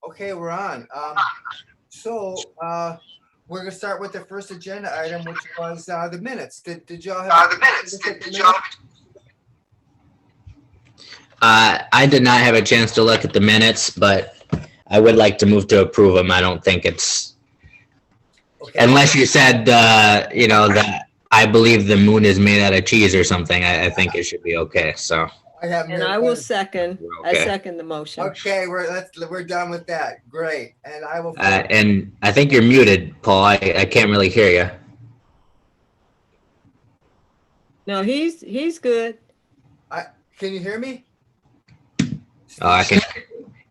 Okay, we're on. So we're gonna start with the first agenda item, which was the minutes. Did y'all have a chance to look at the minutes? I did not have a chance to look at the minutes, but I would like to move to approve them. I don't think it's, Okay. unless you said, that I believe the moon is made out of cheese or something, I think it should be okay, so. I have. And I will second, I Okay. second the motion. Okay, we're done with that. Great, and I will. And I think you're muted, Paul. I can't really hear you. No, he's good. Can you hear me? Oh, I can.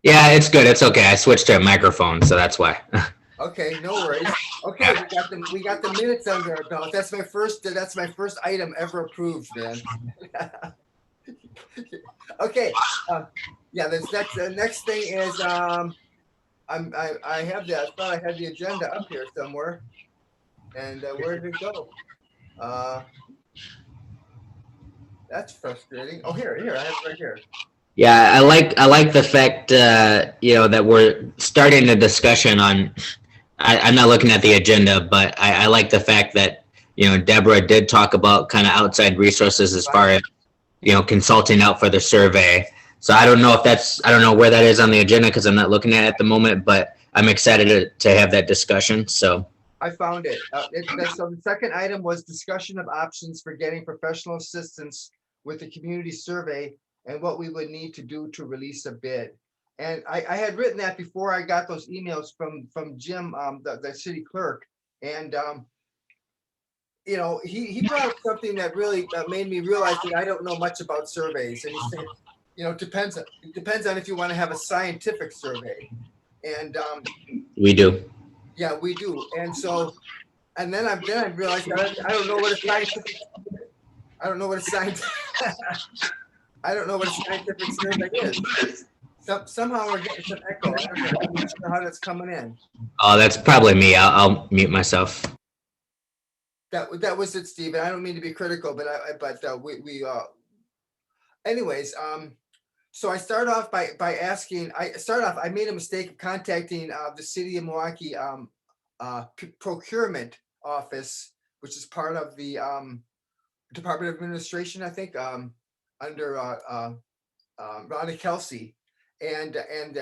Yeah, it's good. It's okay. I switched to a microphone, so that's why. Okay, no worries. Okay, we got the minutes under our belt. That's my first item ever approved, man. Okay, yeah. The next thing is I thought I had the agenda up here somewhere, and where did it go? That's frustrating. Oh, here, I have it right here. Yeah, I like the fact that we're starting a discussion on. I'm not looking at the agenda, but I like the fact that Deborah did talk about kind of outside resources as far as consulting out for the survey. So I don't know where that is on the agenda because I'm not looking at it at the moment, but I'm excited to have that discussion. So I found it. So the second item was discussion of options for getting professional assistance with the community survey and what we would need to do to release a bid. And I had written that before I got those emails from Jim, the city clerk. And, he brought up something that really made me realize that I don't know much about surveys. And he said, it depends on if you want to have a scientific survey. And we do. Yeah, we do. And so, and then I realized that I don't know what a scientific survey is. Somehow we're getting some echo. I don't know. I'm not sure how that's coming in. Oh, that's probably me. I'll mute myself. That was it, Stephen. I don't mean to be critical, but anyways, so I start off by asking. I made a mistake of contacting the city of Milwaukee procurement office, which is part of the Department of Administration, I think, under Ronnie Kelsey. And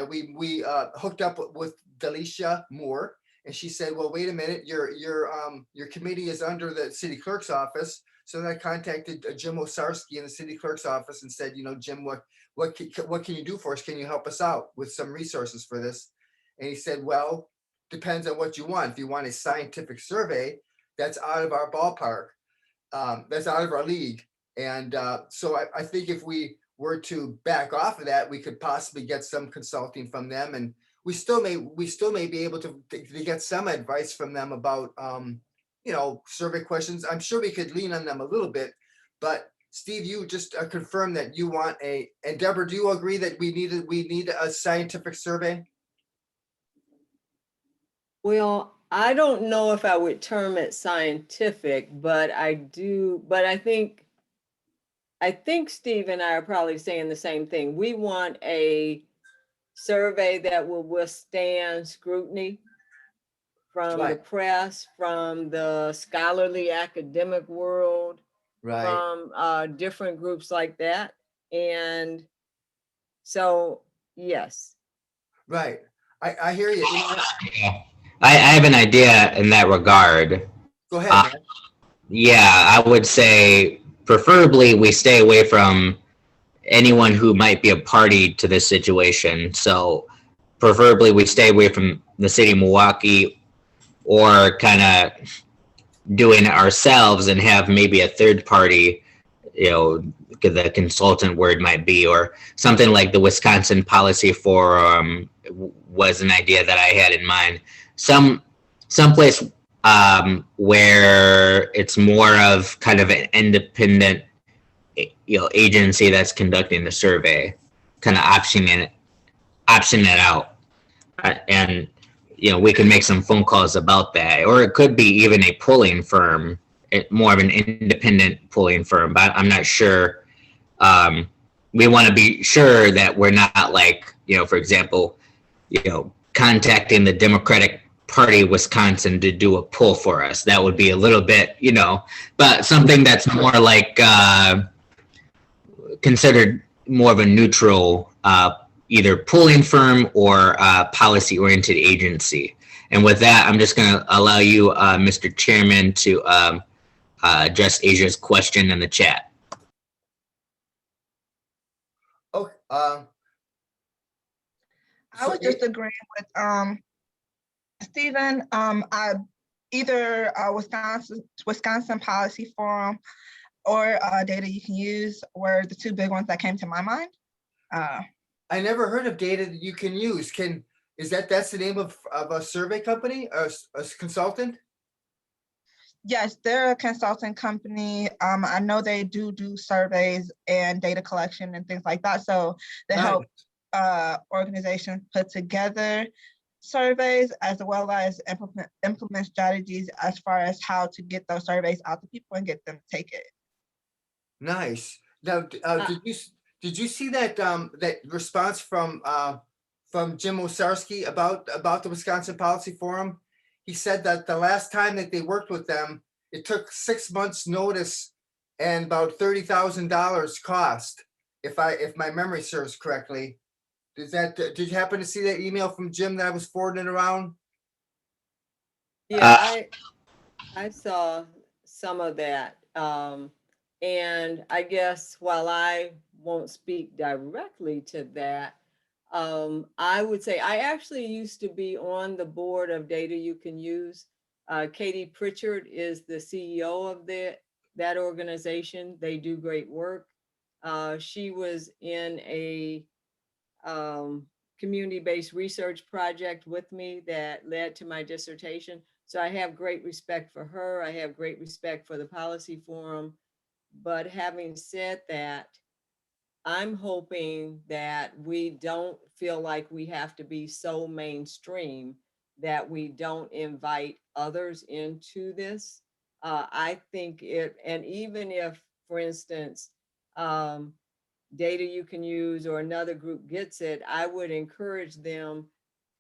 we hooked up with Delisha Moore, and she said, "Well, wait a minute, your committee is under the city clerk's office." So then I contacted Jim Osarski in the city clerk's office and said, "Jim, what can you do for us? Can you help us out with some resources for this?" And he said, "Well, depends on what you want. If you want a scientific survey, that's out of our ballpark. That's out of our league." And so I think if we were to back off of that, we could possibly get some consulting from them, and we still may be able to get some advice from them about survey questions. I'm sure we could lean on them a little bit, but Steve, you just confirmed that you want and Deborah, do you agree that we need a scientific survey? Well, I don't know if I would term it scientific, but I think Steve and I are probably saying the same thing. We want a survey that will withstand scrutiny from the press, from the scholarly academic world, from different groups like that. And so, yes. Right. I hear you. I have an idea in that regard. Go ahead, man. Yeah, I would say preferably we stay away from anyone who might be a party to this situation. So preferably we stay away from the city of Milwaukee, or kind of doing it ourselves and have maybe a third party, the consultant word might be, or something like the Wisconsin Policy Forum was an idea that I had in mind. Someplace where it's more of kind of an independent, agency that's conducting the survey, kind of optioning it out, and we can make some phone calls about that, or it could be even a polling firm, more of an independent polling firm. But I'm not sure. We want to be sure that we're not like, for example, contacting the Democratic Party of Wisconsin to do a poll for us. That would be a little bit, but something that's more like considered more of a neutral, either polling firm or policy-oriented agency. And with that, I'm just going to allow you, Mr. Chairman, to address Asia's question in the chat. Okay. I was just agreeing with Stephen. Either Wisconsin Policy Forum or Data You Can Use were the two big ones that came to my mind. I never heard of Data That You Can Use. That's the name of a survey company, a consultant? Yes, they're a consulting company. I know they do surveys and data collection and things like that. So they help organizations put together surveys as well as implement strategies as far as how to get those surveys out to people and get them to take it. Nice. Now, did you see that that response from Jim Osarski about the Wisconsin Policy Forum? He said that the last time that they worked with them, it took 6 months notice and about $30,000 cost, if my memory serves correctly. Did you happen to see that email from Jim that I was forwarding around? Yeah, I saw some of that. And I guess while I won't speak directly to that, I would say I actually used to be on the board of Data You Can Use. Katie Pritchard is the CEO of that organization. They do great work. She was in a community-based research project with me that led to my dissertation. So I have great respect for her. I have great respect for the Policy Forum. But having said that, I'm hoping that we don't feel like we have to be so mainstream that we don't invite others into this. I think and even if, for instance, Data You Can Use or another group gets it, I would encourage them,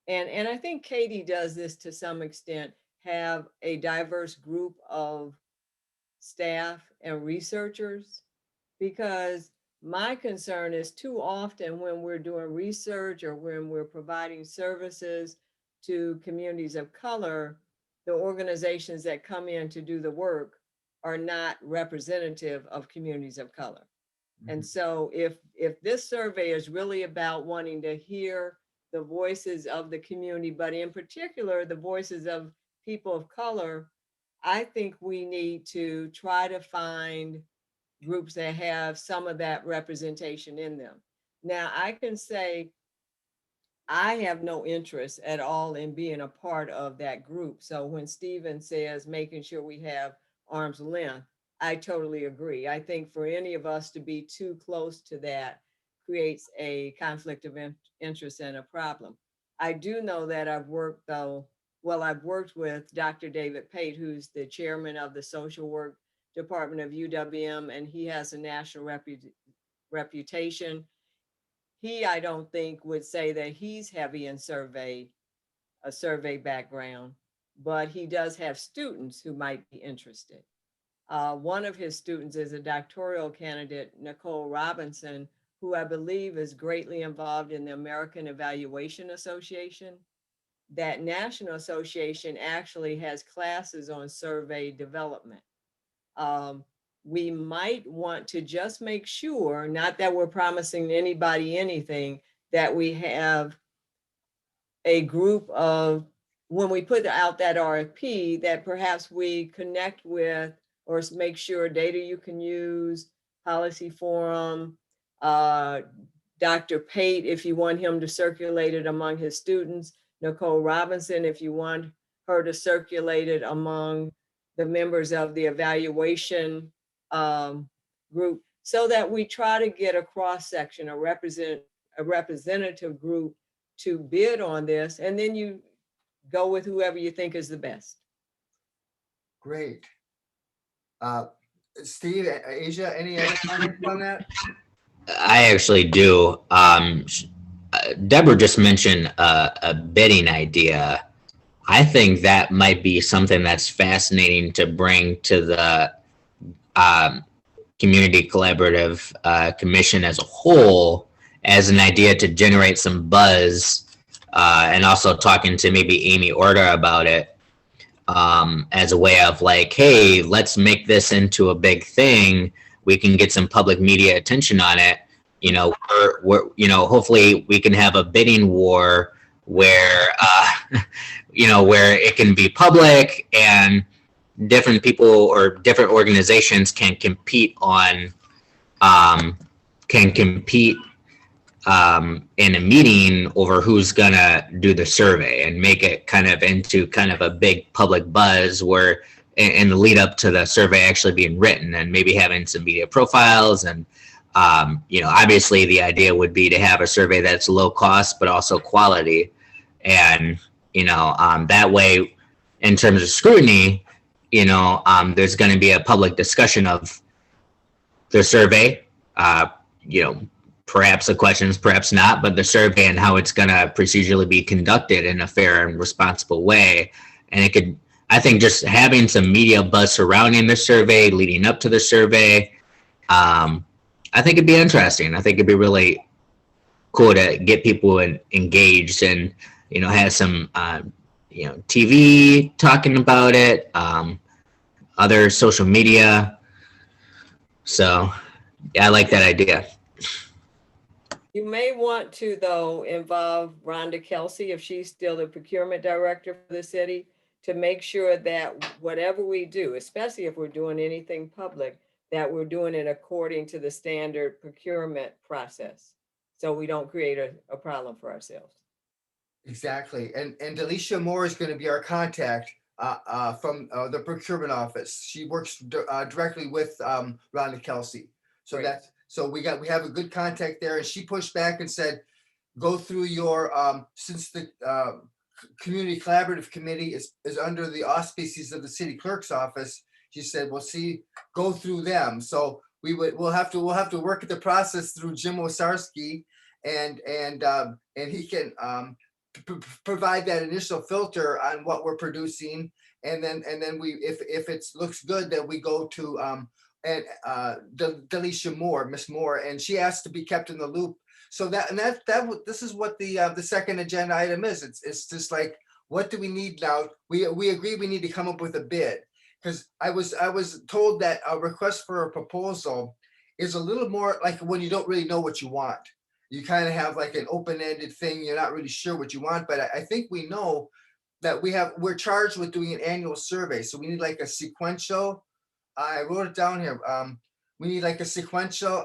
and I think Katie does this to some extent, have a diverse group of staff and researchers, because my concern is too often when we're doing research or when we're providing services to communities of color, the organizations that come in to do the work are not representative of communities of color. And so if this survey is really about wanting to hear the voices of the community, but in particular, the voices of people of color, I think we need to try to find groups that have some of that representation in them. Now, I can say I have no interest at all in being a part of that group. So when Stephen says making sure we have arm's length, I totally agree. I think for any of us to be too close to that creates a conflict of interest and a problem. I do know that I've worked with Dr. David Pate, who's the chairman of the social work department of UWM, and he has a national reputation. He, I don't think, would say that he's heavy in a survey background, but he does have students who might be interested. One of his students is a doctoral candidate, Nicole Robinson, who I believe is greatly involved in the American Evaluation Association. That national association actually has classes on survey development. We might want to just make sure, not that we're promising anybody anything, that we have a group of, when we put out that RFP, that perhaps we connect with or make sure Data You Can Use, Policy Forum, Dr. Pate, if you want him to circulate it among his students, Nicole Robinson, if you want her to circulate it among the members of the evaluation group, so that we try to get a cross section, a representative group to bid on this, and then you go with whoever you think is the best. Great. Steve, Asia, any other comments on that? I actually do. Deborah just mentioned a bidding idea. I think that might be something that's fascinating to bring to the Community Collaborative Commission as a whole, as an idea to generate some buzz, and also talking to maybe Amy Order about it, as a way of like, hey, let's make this into a big thing. We can get some public media attention on it. You know, hopefully we can have a bidding war where, where it can be public and different people or different organizations can compete in a meeting over who's gonna do the survey and make it kind of into kind of a big public buzz where in the lead up to the survey actually being written, and maybe having some media profiles. And obviously the idea would be to have a survey that's low cost but also quality, and that way, in terms of scrutiny, there's going to be a public discussion of the survey, perhaps the questions, perhaps not, but the survey and how it's going to procedurally be conducted in a fair and responsible way. And I think just having some media buzz surrounding the survey, leading up to the survey, I think it'd be interesting. I think it'd be really cool to get people engaged and, have some, TV talking about it, other social media. So yeah, I like that idea. You may want to, though, involve Rhonda Kelsey, if she's still the procurement director for the city, to make sure that whatever we do, especially if we're doing anything public, that we're doing it according to the standard procurement process, so we don't create a problem for ourselves. Exactly. And Delisha Moore is going to be our contact from the procurement office. She works directly with Rhonda Kelsey. So Great. we have a good contact there. And she pushed back and said, go through your, since the Community Collaborative Committee is under the auspices of the city clerk's office, she said, well, go through them. So we'll have to work at the process through Jim Osarski, and he can provide that initial filter on what we're producing, and then if it looks good, then we go to Delisha Moore, Miss Moore, and she has to be kept in the loop. So this is what the second agenda item is. It's just like, what do we need now? We agree we need to come up with a bid, because I was told that a request for a proposal is a little more like when you don't really know what you want. You kind of have like an open-ended thing. You're not really sure what you want, but I think we know that we're charged with doing an annual survey. So we need like a sequential, I wrote it down here. We need like a sequential,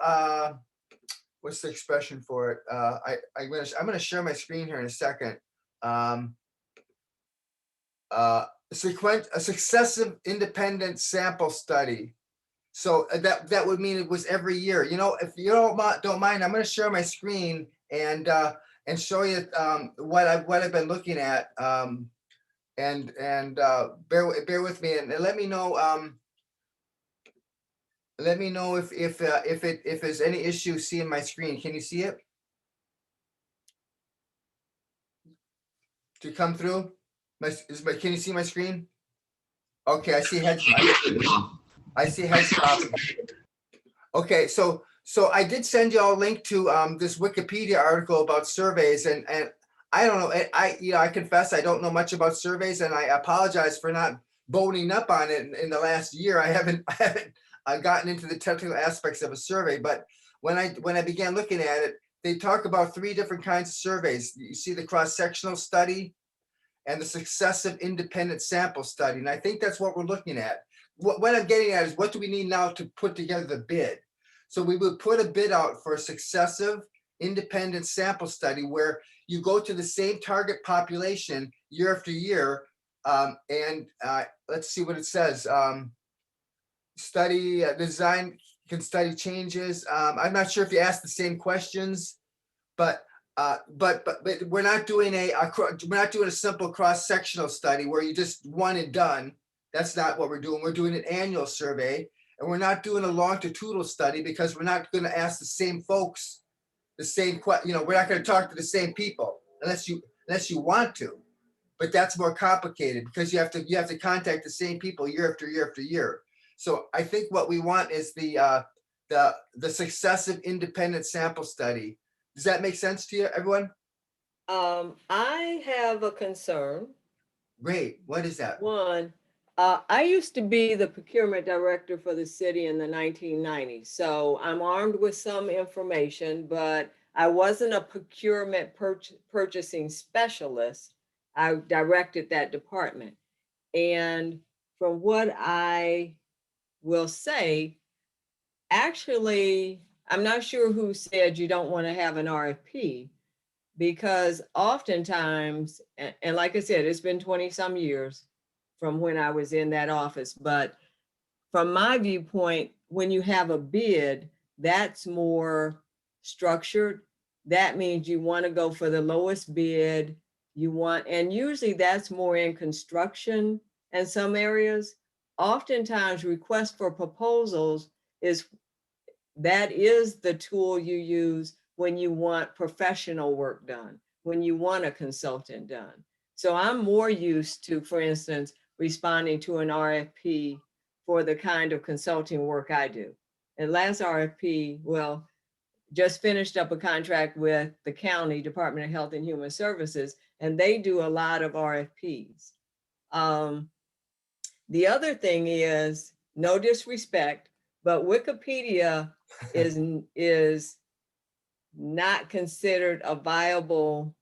what's the expression for it? I'm going to share my screen here in a second. A successive independent sample study. So that would mean it was every year. If you don't mind, I'm going to share my screen and show you what I've been looking at. And bear with me and let me know. Let me know if there's any issue seeing my screen. Can you see it? To come through? Can you see my screen? Okay, I see heads. I see heads popping. Okay, so I did send you all a link to this Wikipedia article about surveys, and I don't know. I confess I don't know much about surveys, and I apologize for not boning up on it in the last year. I haven't gotten into the technical aspects of a survey, but when I began looking at it, they talk about 3 different kinds of surveys. You see the cross-sectional study and the successive independent sample study, and I think that's what we're looking at. What I'm getting at is, what do we need now to put together the bid? So we would put a bid out for a successive independent sample study where you go to the same target population year after year. Let's see what it says. Study design can study changes. I'm not sure if you asked the same questions, but we're not doing a simple cross-sectional study where you just one and done. That's not what we're doing. We're doing an annual survey, and we're not doing a longitudinal study because we're not going to ask the same folks the same we're not going to talk to the same people unless you want to, but that's more complicated because you have to contact the same people year after year after year. So I think what we want is the successive independent sample study. Does that make sense to you, everyone? I have a concern. Great. What is that? One, I used to be the procurement director for the city in the 1990s. So I'm armed with some information, but I wasn't a procurement purchasing specialist. I directed that department. And from what I will say, actually, I'm not sure who said you don't want to have an RFP, because oftentimes, and like I said, it's been 20 some years from when I was in that office, but from my viewpoint, when you have a bid, that's more structured. That means you want to go for the lowest bid. And usually that's more in construction and some areas. Oftentimes request for proposals is the tool you use when you want professional work done, when you want a consultant done. So I'm more used to, for instance, responding to an RFP for the kind of consulting work I do. And last RFP, just finished up a contract with the county Department of Health and Human Services, and they do a lot of RFPs. The other thing is, no disrespect, but Wikipedia is not considered a viable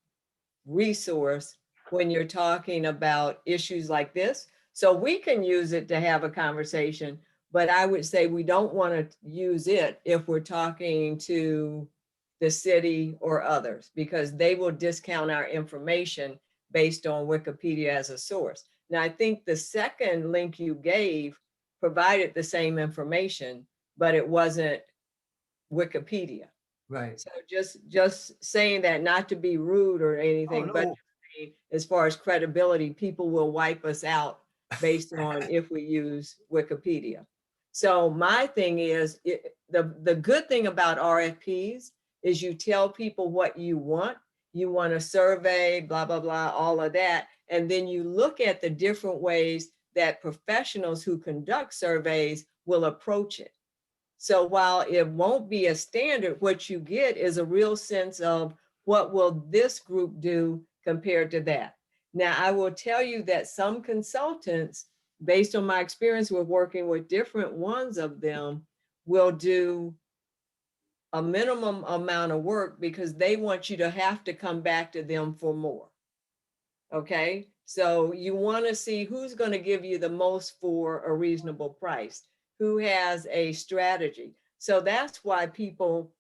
resource when you're talking about issues like this. So we can use it to have a conversation, but I would say we don't want to use it if we're talking to the city or others, because they will discount our information based on Wikipedia as a source. Now, I think the second link you gave provided the same information, but it wasn't Wikipedia. Right. So just saying that, not to be rude or anything, no. but as far as credibility, people will wipe us out based on if we use Wikipedia. So my thing is, the good thing about RFPs is you tell people what you want. You want a survey, blah, blah, blah, all of that. And then you look at the different ways that professionals who conduct surveys will approach it. So while it won't be a standard, what you get is a real sense of what will this group do compared to that. Now, I will tell you that some consultants, based on my experience with working with different ones of them, will do a minimum amount of work because they want you to have to come back to them for more. Okay, so you want to see who's going to give you the most for a reasonable price, who has a strategy. So that's why people,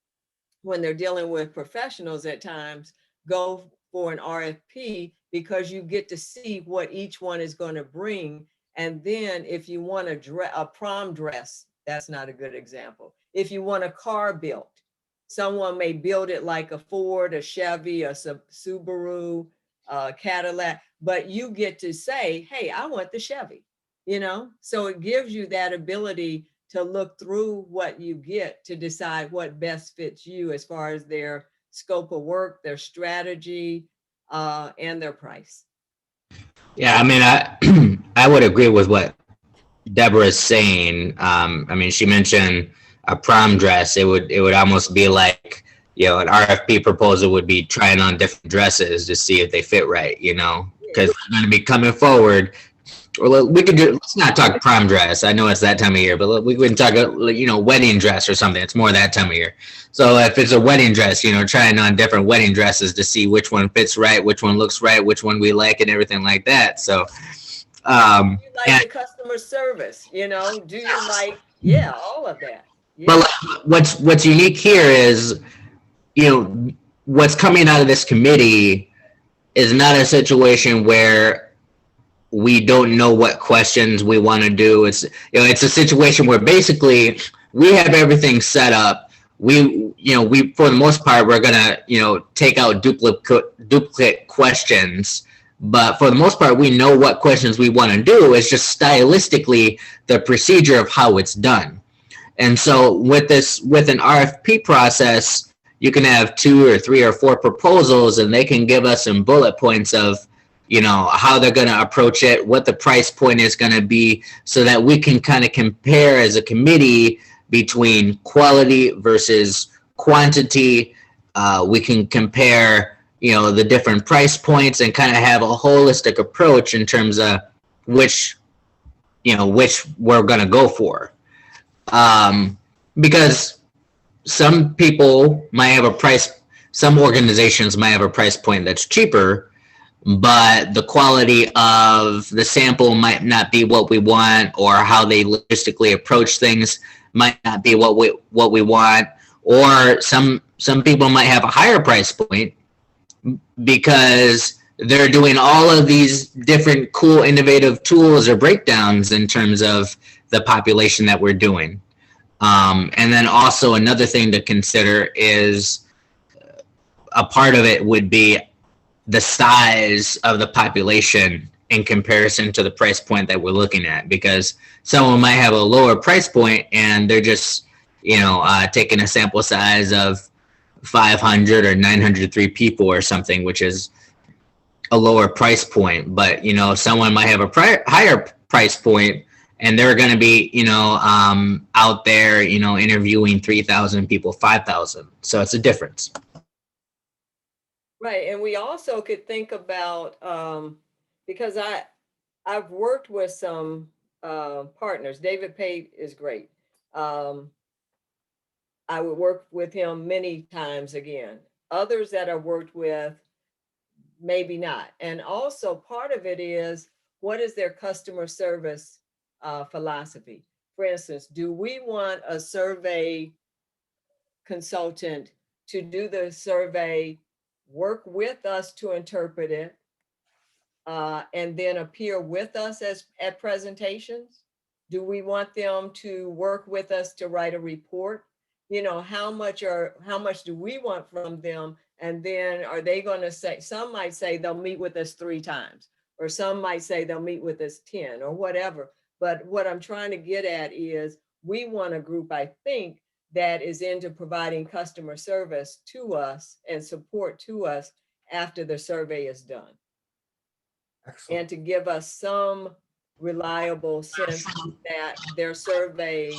when they're dealing with professionals at times, go for an RFP, because you get to see what each one is going to bring. And then if you want a prom dress, that's not a good example. If you want a car built, someone may build it like a Ford, a Chevy, a Subaru, Cadillac, but you get to say, hey, I want the Chevy, So it gives you that ability to look through what you get to decide what best fits you as far as their scope of work, their strategy, and their price. Yeah, I mean, I would agree with what Deborah is saying. I mean, she mentioned a prom dress. It would almost be like, an RFP proposal would be trying on different dresses to see if they fit right, because they're going to be coming forward. Or let's not talk prom dress. I know it's that time of year, but we can talk, wedding dress or something. It's more that time of year. So if it's a wedding dress, trying on different wedding dresses to see which one fits right, which one looks right, which one we like, and everything like that. So, do you like the customer service? Do you like, all of that? Yeah. But what's unique here is, what's coming out of this committee is not a situation where we don't know what questions we want to do. It's a situation where basically we have everything set up. We for the most part, we're gonna take out duplicate questions, but for the most part, we know what questions we want to do. It's just stylistically the procedure of how it's done. And so with an RFP process, you can have 2 or 3 or 4 proposals, and they can give us some bullet points of, you know, how they're going to approach it, what the price point is going to be, so that we can kind of compare as a committee between quality versus quantity. We can compare, you know, the different price points and kind of have a holistic approach in terms of which we're going to go for. Because some people might have a price, some organizations might have a price point that's cheaper, but the quality of the sample might not be what we want, or how they logistically approach things might not be what we want, or some people might have a higher price point because they're doing all of these different cool, innovative tools or breakdowns in terms of the population that we're doing. And then also another thing to consider is a part of it would be the size of the population in comparison to the price point that we're looking at, because someone might have a lower price point and they're just, taking a sample size of 500 or 903 people or something, which is a lower price point. But, someone might have a higher price point and they're going to be, out there, interviewing 3,000 people, 5,000. So it's a difference. Right, and we also could think about, because I've worked with some partners. David Pate is great. I would work with him many times again. Others that I worked with, maybe not. And also part of it is, what is their customer service philosophy? For instance, do we want a survey consultant to do the survey, work with us to interpret it, and then appear with us at presentations? Do we want them to work with us to write a report? How much do we want from them? And then are they going to say, some might say they'll meet with us 3 times, or some might say they'll meet with us 10 or whatever. But what I'm trying to get at is, we want a group, I think, that is into providing customer service to us and support to us after the survey is done. Excellent. And to give us some reliable sense that their survey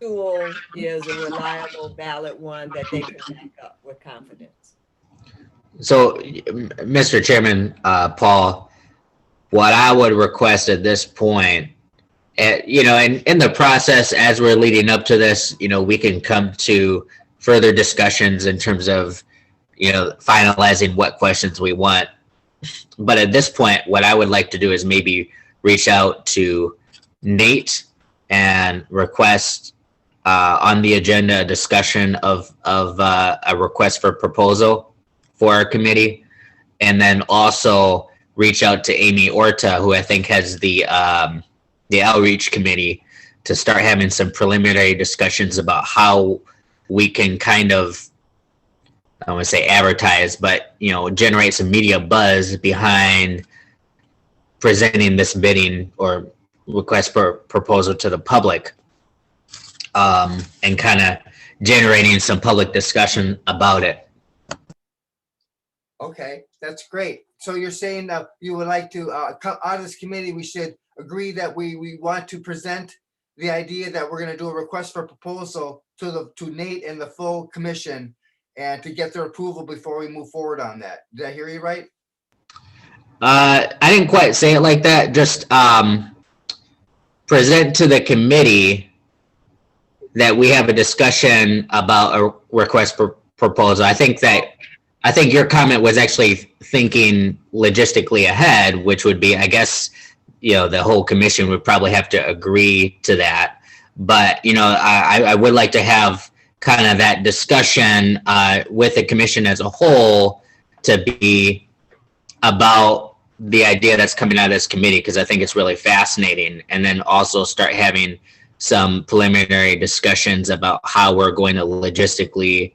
tool is a reliable, valid one that they can back up with confidence. So, Mr. Chairman, Paul, what I would request at this point, in the process, as we're leading up to this, we can come to further discussions in terms of, finalizing what questions we want. But at this point, what I would like to do is maybe reach out to Nate and request on the agenda a discussion of a request for proposal for our committee, and then also reach out to Amy Orta, who I think has the outreach committee, to start having some preliminary discussions about how we can kind of, I don't want to say advertise, but generate some media buzz behind presenting this bidding or request for proposal to the public, and kind of generating some public discussion about it. Okay, that's great. So you're saying that you would like to, on this committee, we should agree that we want to present the idea that we're going to do a request for proposal to Nate and the full commission, and to get their approval before we move forward on that. Did I hear you right? I didn't quite say it like that. Just present to the committee that we have a discussion about a request for proposal. I think your comment was actually thinking logistically ahead, which would be, I guess, the whole commission would probably have to agree to that. But, I would like to have kind of that discussion with the commission as a whole, to be about the idea that's coming out of this committee, because I think it's really fascinating. And then also start having some preliminary discussions about how we're going to logistically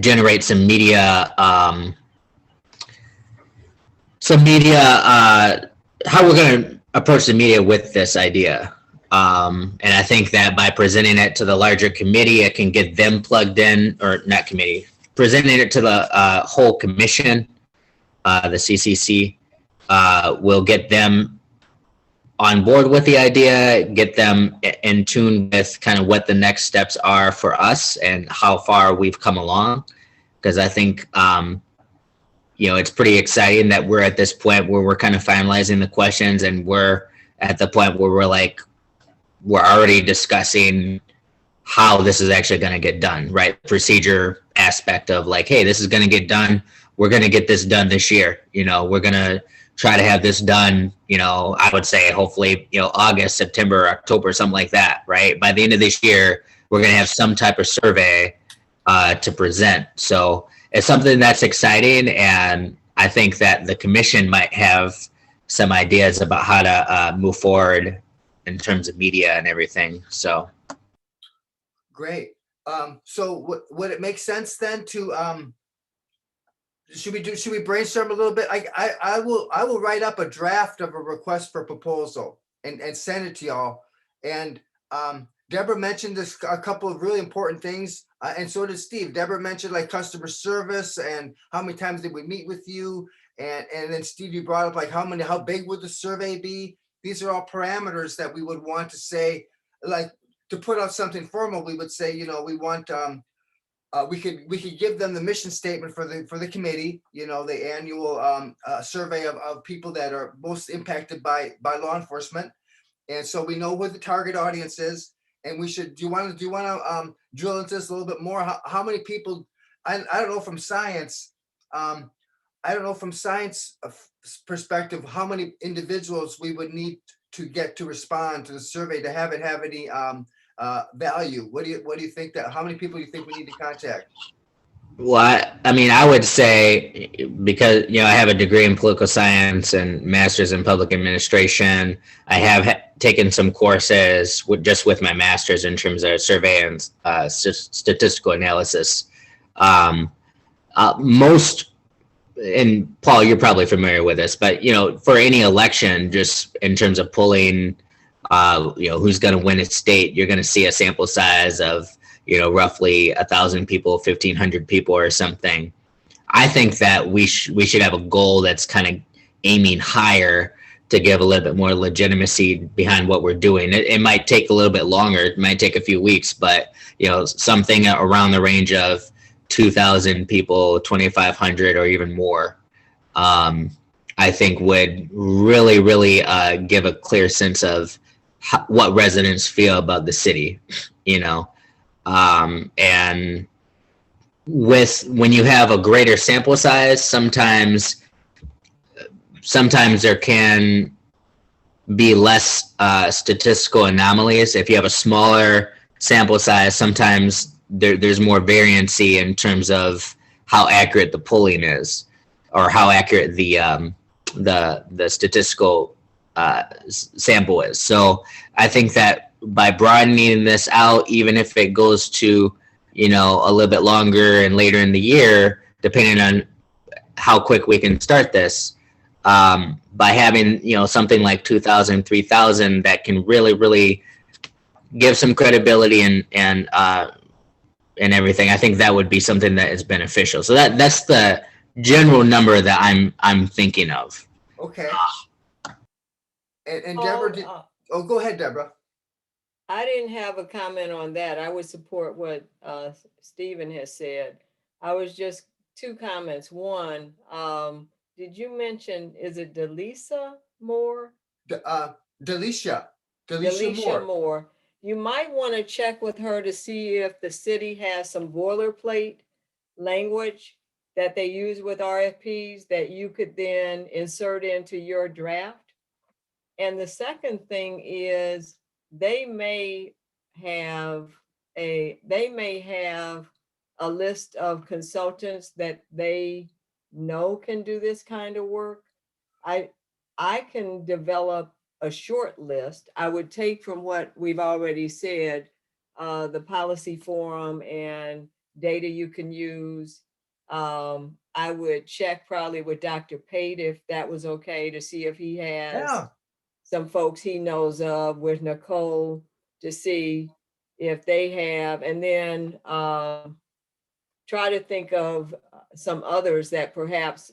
generate some media, how we're going to approach the media with this idea. And I think that by presenting it to the larger committee, it can get them plugged in, or not committee, presenting it to the whole commission, the CCC, will get them on board with the idea, get them in tune with kind of what the next steps are for us and how far we've come along. Because I think, it's pretty exciting that we're at this point where we're kind of finalizing the questions, and we're at the point where we're already discussing how this is actually going to get done, right? Procedure aspect of like, hey, this is going to get done. We're going to get this done this year. We're going to try to have this done, I would say hopefully, August, September, October, something like that, right? By the end of this year, we're going to have some type of survey to present. So it's something that's exciting. And I think that the commission might have some ideas about how to move forward in terms of media and everything. So Great. So would it make sense then to should we brainstorm a little bit? I will write up a draft of a request for proposal and send it to y'all. And Deborah mentioned a couple of really important things, and so did Steve. Deborah mentioned like customer service and how many times did we meet with you, and then Steve, you brought up like how big would the survey be? These are all parameters that we would want to say, like to put out something formal. We would say, we want we could give them the mission statement for the committee, the annual survey of people that are most impacted by law enforcement, and so we know what the target audience is. And we should. Do you want to drill into this a little bit more? How many people? I don't know from science. I don't know from science perspective how many individuals we would need to get to respond to the survey to have it have any value. What do you think that? How many people do you think we need to contact? Well, I would say, because I have a degree in political science and master's in public administration. I have taken some courses with my master's in terms of survey and statistical analysis. Most, and Paul, you're probably familiar with this, but for any election, just in terms of polling, who's going to win a state, you're going to see a sample size of roughly 1,000 people, 1,500 people or something. I think that we should have a goal that's kind of aiming higher to give a little bit more legitimacy behind what we're doing. It might take a little bit longer. It might take a few weeks, but something around the range of 2,000 people, 2,500 or even more, I think would really, really give a clear sense of what residents feel about the city, and when you have a greater sample size, sometimes there can be less statistical anomalies. If you have a smaller sample size, sometimes there's more variancy in terms of how accurate the polling is, or how accurate the statistical sample is. So I think that by broadening this out, even if it goes to a little bit longer and later in the year, depending on how quick we can start this, by having something like 2,000, 3,000 that can really, really give some credibility and everything, I think that would be something that is beneficial. So that's the general number that I'm thinking of. Okay. And Deborah, go ahead, Deborah. I didn't have a comment on that. I would support what Stephen has said. I was just two comments. One, did you mention, is it Delisa Moore? Delisha Moore. You might want to check with her to see if the city has some boilerplate language that they use with RFPs that you could then insert into your draft. And the second thing is, they may have a list of consultants that they know can do this kind of work. I can develop a short list. I would take from what we've already said, the policy forum and data you can use. I would check probably with Dr. Pate if that was okay, to see if he has some folks he knows of with Nicole to see if they have, and then try to think of some others that perhaps,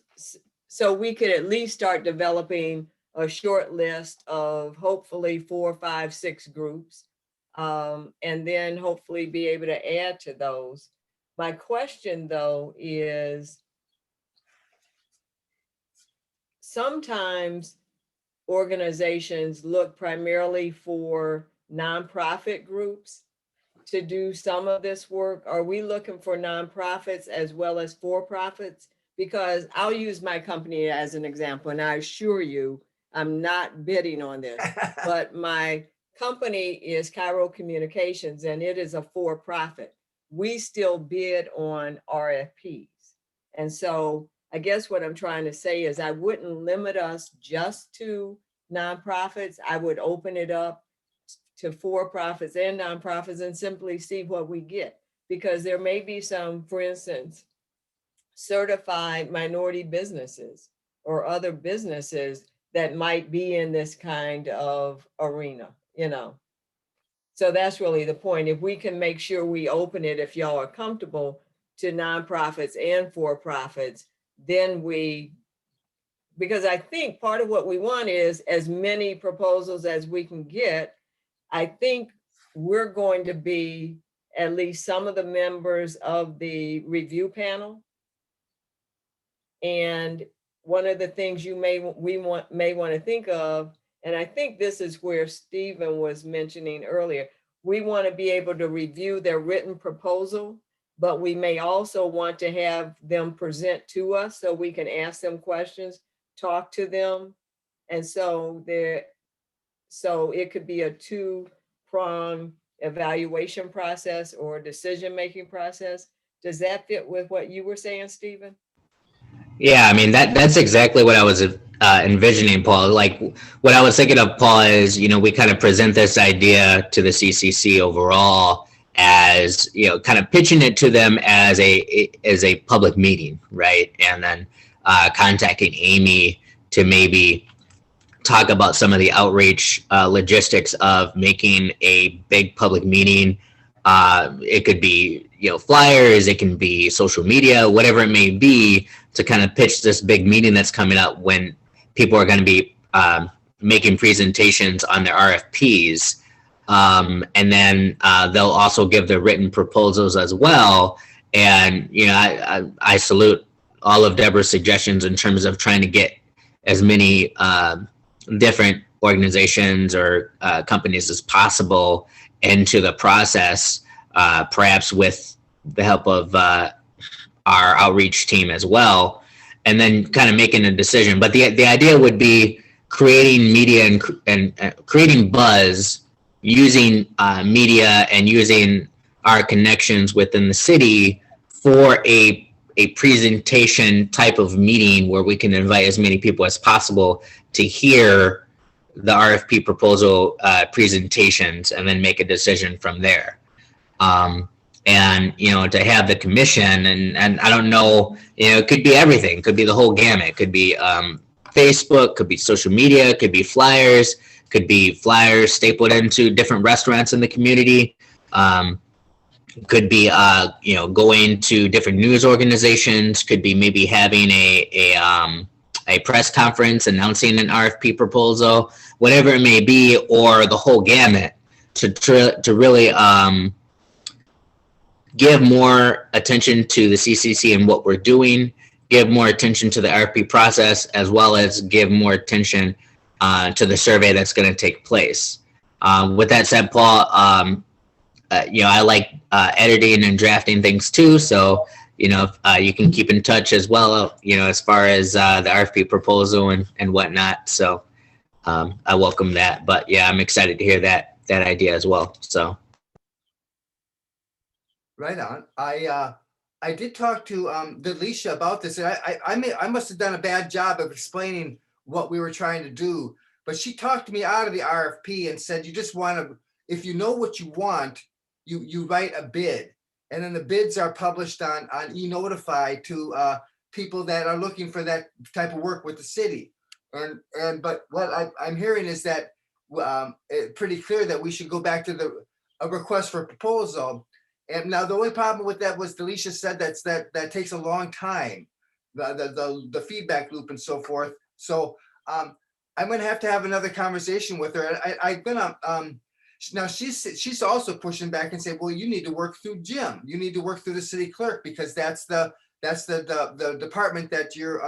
so we could at least start developing a short list of hopefully 4, 5, 6 groups, and then hopefully be able to add to those. My question though is, sometimes organizations look primarily for nonprofit groups to do some of this work. Are we looking for nonprofits as well as for-profits? Because I'll use my company as an example, and I assure you, I'm not bidding on this, but my company is Cairo Communications, and it is a for-profit. We still bid on RFPs. And so I guess what I'm trying to say is I wouldn't limit us just to nonprofits. I would open it up to for-profits and nonprofits and simply see what we get. Because there may be some, for instance, certified minority businesses or other businesses that might be in this kind of arena, you know. So that's really the point. If we can make sure we open it, if y'all are comfortable, to nonprofits and for-profits, then because I think part of what we want is as many proposals as we can get. I think we're going to be at least some of the members of the review panel. And one of the things may want to think of, and I think this is where Stephen was mentioning earlier, we want to be able to review their written proposal, but we may also want to have them present to us so we can ask them questions, talk to them. And so it could be a 2-pronged evaluation process or decision-making process. Does that fit with what you were saying, Stephen? Yeah, I mean, that's exactly what I was envisioning, Paul. Like, what I was thinking of, Paul, is, we kind of present this idea to the CCC overall as, kind of pitching it to them as a public meeting, right? And then contacting Amy to maybe talk about some of the outreach logistics of making a big public meeting. It could be, flyers, it can be social media, whatever it may be, to kind of pitch this big meeting that's coming up when people are going to be making presentations on their RFPs. And then they'll also give their written proposals as well. And, I salute all of Deborah's suggestions in terms of trying to get as many different organizations or companies as possible into the process, perhaps with the help of our outreach team as well, and then kind of making a decision. But the idea would be creating media and creating buzz using media and using our connections within the city for a presentation type of meeting where we can invite as many people as possible to hear the RFP proposal presentations and then make a decision from there. And, to have the commission and I don't know, it could be everything, could be the whole gamut, could be Facebook, could be social media, could be flyers stapled into different restaurants in the community. Could be, going to different news organizations, could be maybe having a press conference announcing an RFP proposal, whatever it may be, or the whole gamut to really give more attention to the CCC and what we're doing, give more attention to the RFP process, as well as give more attention to the survey that's going to take place. With that said, Paul, I like editing and drafting things too. So, if you can keep in touch as well, as far as the RFP proposal and whatnot. So I welcome that. But yeah, I'm excited to hear that idea as well. So. Right on. I did talk to Delisha about this, and I must have done a bad job of explaining what we were trying to do. But she talked me out of the RFP and said, you just want to, if you know what you want, you write a bid, and then the bids are published on e-Notify to people that are looking for that type of work with the city. But what I'm hearing is that it's pretty clear that we should go back to a request for proposal. And now the only problem with that was Delisha said that takes a long time, the feedback loop and so forth. So I'm going to have another conversation with her. And I'm gonna now she's also pushing back and say, well, you need to work through Jim. You need to work through the city clerk because that's the department that you're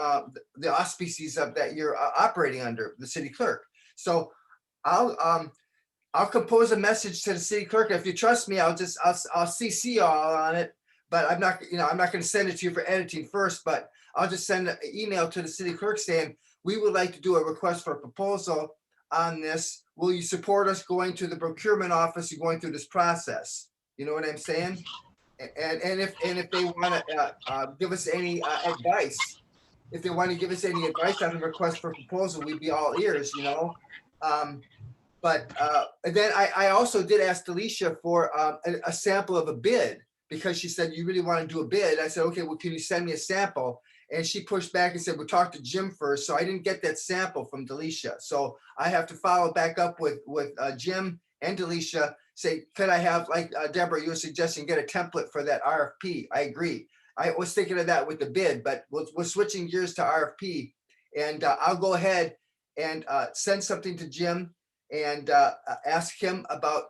the auspices of that you're operating under, the city clerk. So I'll compose a message to the city clerk. If you trust me, I'll CC y'all on it. But I'm not going to send it to you for editing first. But I'll just send an email to the city clerk saying we would like to do a request for a proposal on this. Will you support us going to the procurement office and going through this process? You know what I'm saying? And if they want to give us any advice, if they want to give us any advice on the request for proposal, we'd be all ears, you know. But then I also did ask Delisha for a sample of a bid because she said you really want to do a bid. I said, okay, well, can you send me a sample? And she pushed back and said, we'll talk to Jim first. So I didn't get that sample from Delisha. So I have to follow back up with Jim and Delisha. Say, could I have, like Deborah, you were suggesting, get a template for that RFP? I agree. I was thinking of that with the bid, but we're switching gears to RFP. And I'll go ahead and send something to Jim and ask him about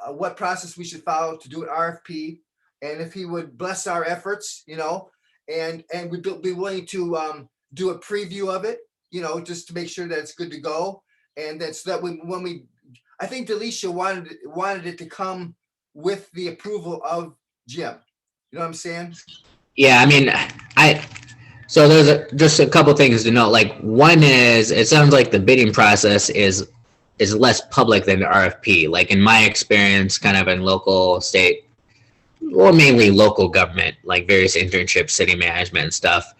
what process we should follow to do an RFP. And if he would bless our efforts, you know, and we'd be willing to do a preview of it, you know, just to make sure that it's good to go. And that's that when we, I think Delisha wanted it to come with the approval of Jim. You know what I'm saying? Yeah, I mean, so there's just a couple things to note. Like one is, it sounds like the bidding process is less public than the RFP. Like in my experience, kind of in local, state, or mainly local government, like various internships, city management and stuff,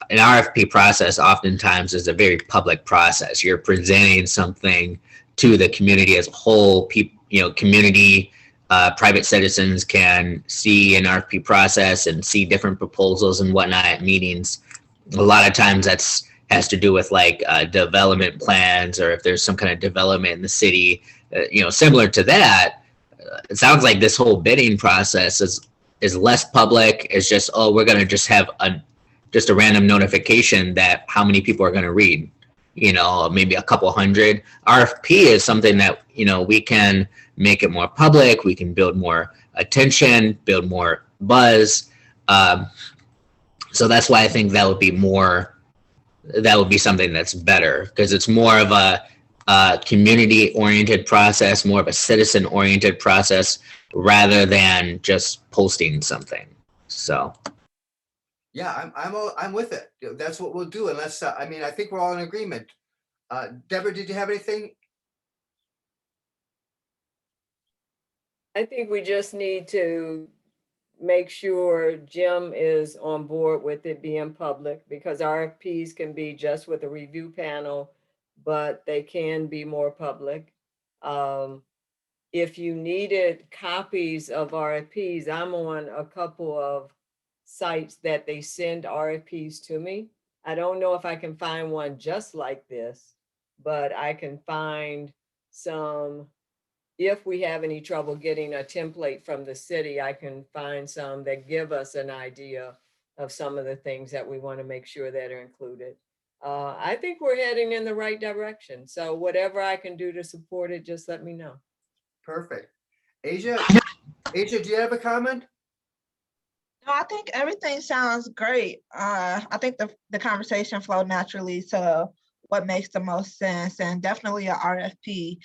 an RFP process oftentimes is a very public process. You're presenting something to the community as a whole. People, you know, community, private citizens can see an RFP process and see different proposals and whatnot at meetings. A lot of times that's has to do with like development plans, or if there's some kind of development in the city, you know, similar to that. It sounds like this whole bidding process is less public. It's just, oh, we're gonna just have a random notification that how many people are gonna read, you know, maybe a couple hundred. RFP is something that, you know, we can make it more public. We can build more attention, build more buzz. So that's why I think that would be something that's better, because it's more of a community-oriented process, more of a citizen-oriented process, rather than just posting something. So, yeah, I'm with it. That's what we'll do. Unless I mean, I think we're all in agreement. Deborah, did you have anything? I think we just need to make sure Jim is on board with it being public, because RFPs can be just with a review panel, but they can be more public. If you needed copies of RFPs, I'm on a couple of sites that they send RFPs to me. I don't know if I can find one just like this, but I can find some. If we have any trouble getting a template from the city, I can find some that give us an idea of some of the things that we want to make sure that are included. I think we're heading in the right direction. So whatever I can do to support it, just let me know. Perfect. Asia, do you have a comment? No, I think everything sounds great. I think the conversation flowed naturally to what makes the most sense, and definitely a RFP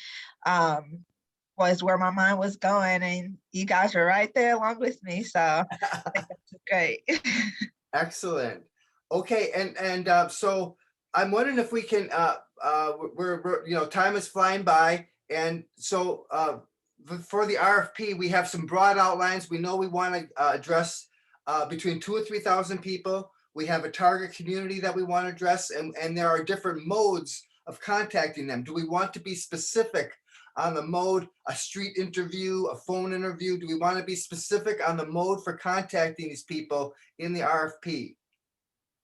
was where my mind was going, and you guys are right there along with me. So I think that's great. Excellent. Okay, and so I'm wondering if we can. We're you know, time is flying by, and so for the RFP, we have some broad outlines. We know we want to address between 2,000 and 3,000 people. We have a target community that we want to address, and there are different modes of contacting them. Do we want to be specific on the mode, a street interview, a phone interview? Do we want to be specific on the mode for contacting these people in the RFP?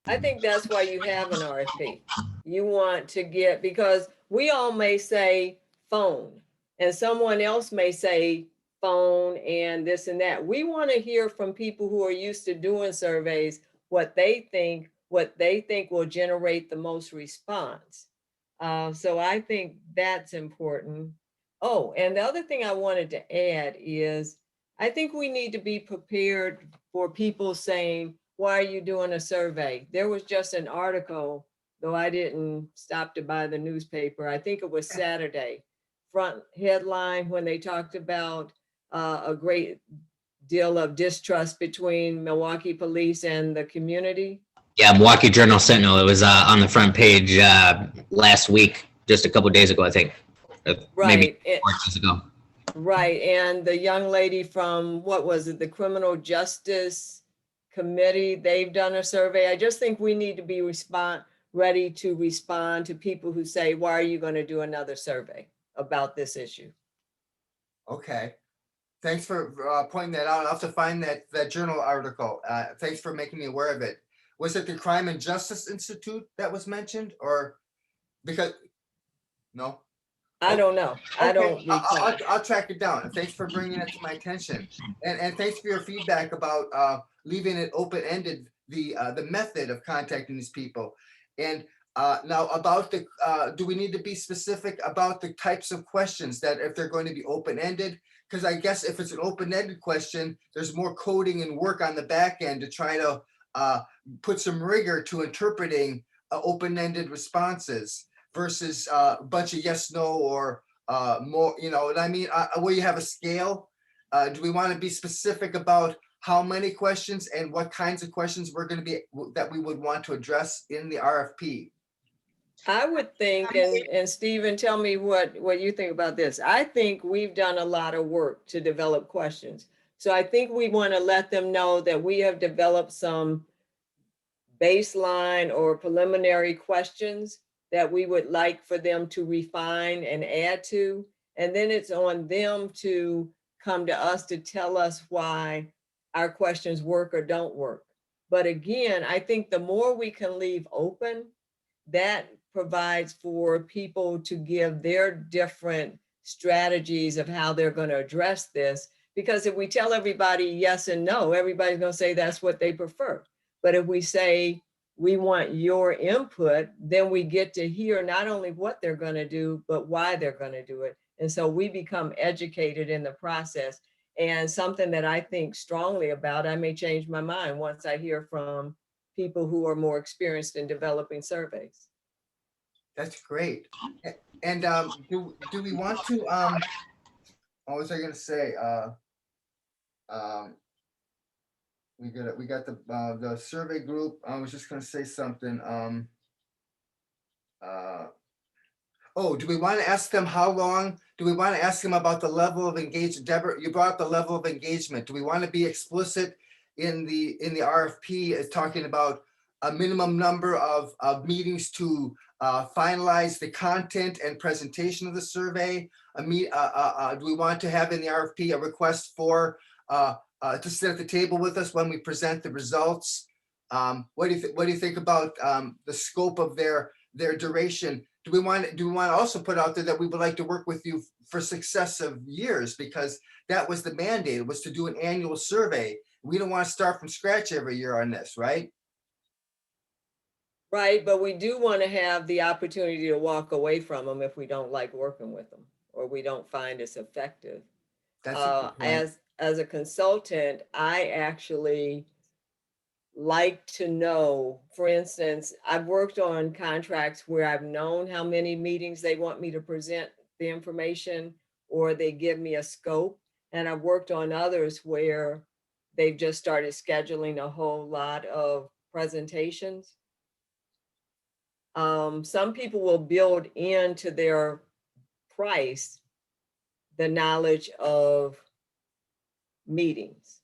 I think that's why you have an RFP. You want to get, because we all may say phone and someone else may say phone and this and that. We want to hear from people who are used to doing surveys, what they think will generate the most response. So I think that's important. Oh, and the other thing I wanted to add is I think we need to be prepared for people saying, why are you doing a survey? There was just an article, though I didn't stop to buy the newspaper. I think it was Saturday, front headline when they talked about a great deal of distrust between Milwaukee police and the community. Yeah, Milwaukee Journal Sentinel. It was on the front page last week, just a couple days ago, I think. Maybe Right. 4 days ago. Right, and the young lady from, what was it, the Criminal Justice Committee, they've done a survey. I just think we need to be ready to respond to people who say, why are you going to do another survey about this issue? Okay. Thanks for pointing that out. I'll have to find that journal article. Thanks for making me aware of it. Was it the Crime and Justice Institute that was mentioned, or because, no? I don't know. I Okay, don't recall. I'll track it down. Thanks for bringing it to my attention. And thanks for your feedback about leaving it open-ended, the method of contacting these people. And now about the, do we need to be specific about the types of questions that if they're going to be open-ended? Because I guess if it's an open-ended question, there's more coding and work on the back end to try to put some rigor to interpreting open-ended responses versus a bunch of yes, no, or more, you know what I mean? Where you have a scale. Do we want to be specific about how many questions and what kinds of questions we're going to be, that we would want to address in the RFP? I would think, and Stephen, tell me what you think about this. I think we've done a lot of work to develop questions. So I think we want to let them know that we have developed some baseline or preliminary questions that we would like for them to refine and add to. And then it's on them to come to us to tell us why our questions work or don't work. But again, I think the more we can leave open, that provides for people to give their different strategies of how they're going to address this. Because if we tell everybody yes and no, everybody's going to say that's what they prefer. But if we say, we want your input, then we get to hear not only what they're going to do, but why they're going to do it. And so we become educated in the process. And something that I think strongly about, I may change my mind once I hear from people who are more experienced in developing surveys. That's great. And do we want to, what was I going to say? We got the survey group. I was just going to say something. Oh, do we want to ask them how long? Do we want to ask them about the level of engagement? Deborah, you brought up the level of engagement. Do we want to be explicit in the RFP as talking about a minimum number of meetings to finalize the content and presentation of the survey? Do we want to have in the RFP a request for to sit at the table with us when we present the results? What do you think about the scope of their duration? Do we want to also put out there that we would like to work with you for successive years, because that was the mandate, was to do an annual survey. We don't want to start from scratch every year on this, right? Right, but we do want to have the opportunity to walk away from them if we don't like working with them or we don't find it's effective. That's a good point. As a consultant, I actually like to know, for instance, I've worked on contracts where I've known how many meetings they want me to present the information, or they give me a scope. And I've worked on others where they've just started scheduling a whole lot of presentations. Some people will build into their price the knowledge of meetings.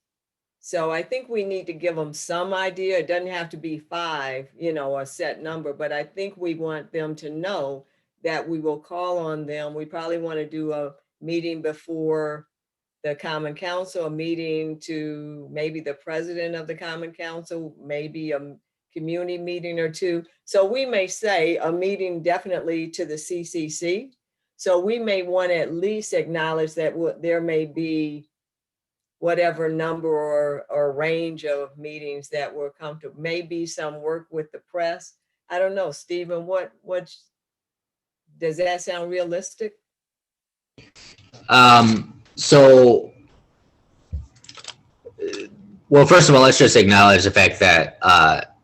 So I think we need to give them some idea. It doesn't have to be 5, a set number, but I think we want them to know that we will call on them. We probably want to do a meeting before the Common Council, a meeting to maybe the president of the Common Council, maybe a community meeting or two. So we may say a meeting definitely to the CCC. So we may want to at least acknowledge that there may be whatever number or range of meetings that we're comfortable, maybe some work with the press. I don't know, Stephen, what does that sound realistic? So, well, first of all, let's just acknowledge the fact that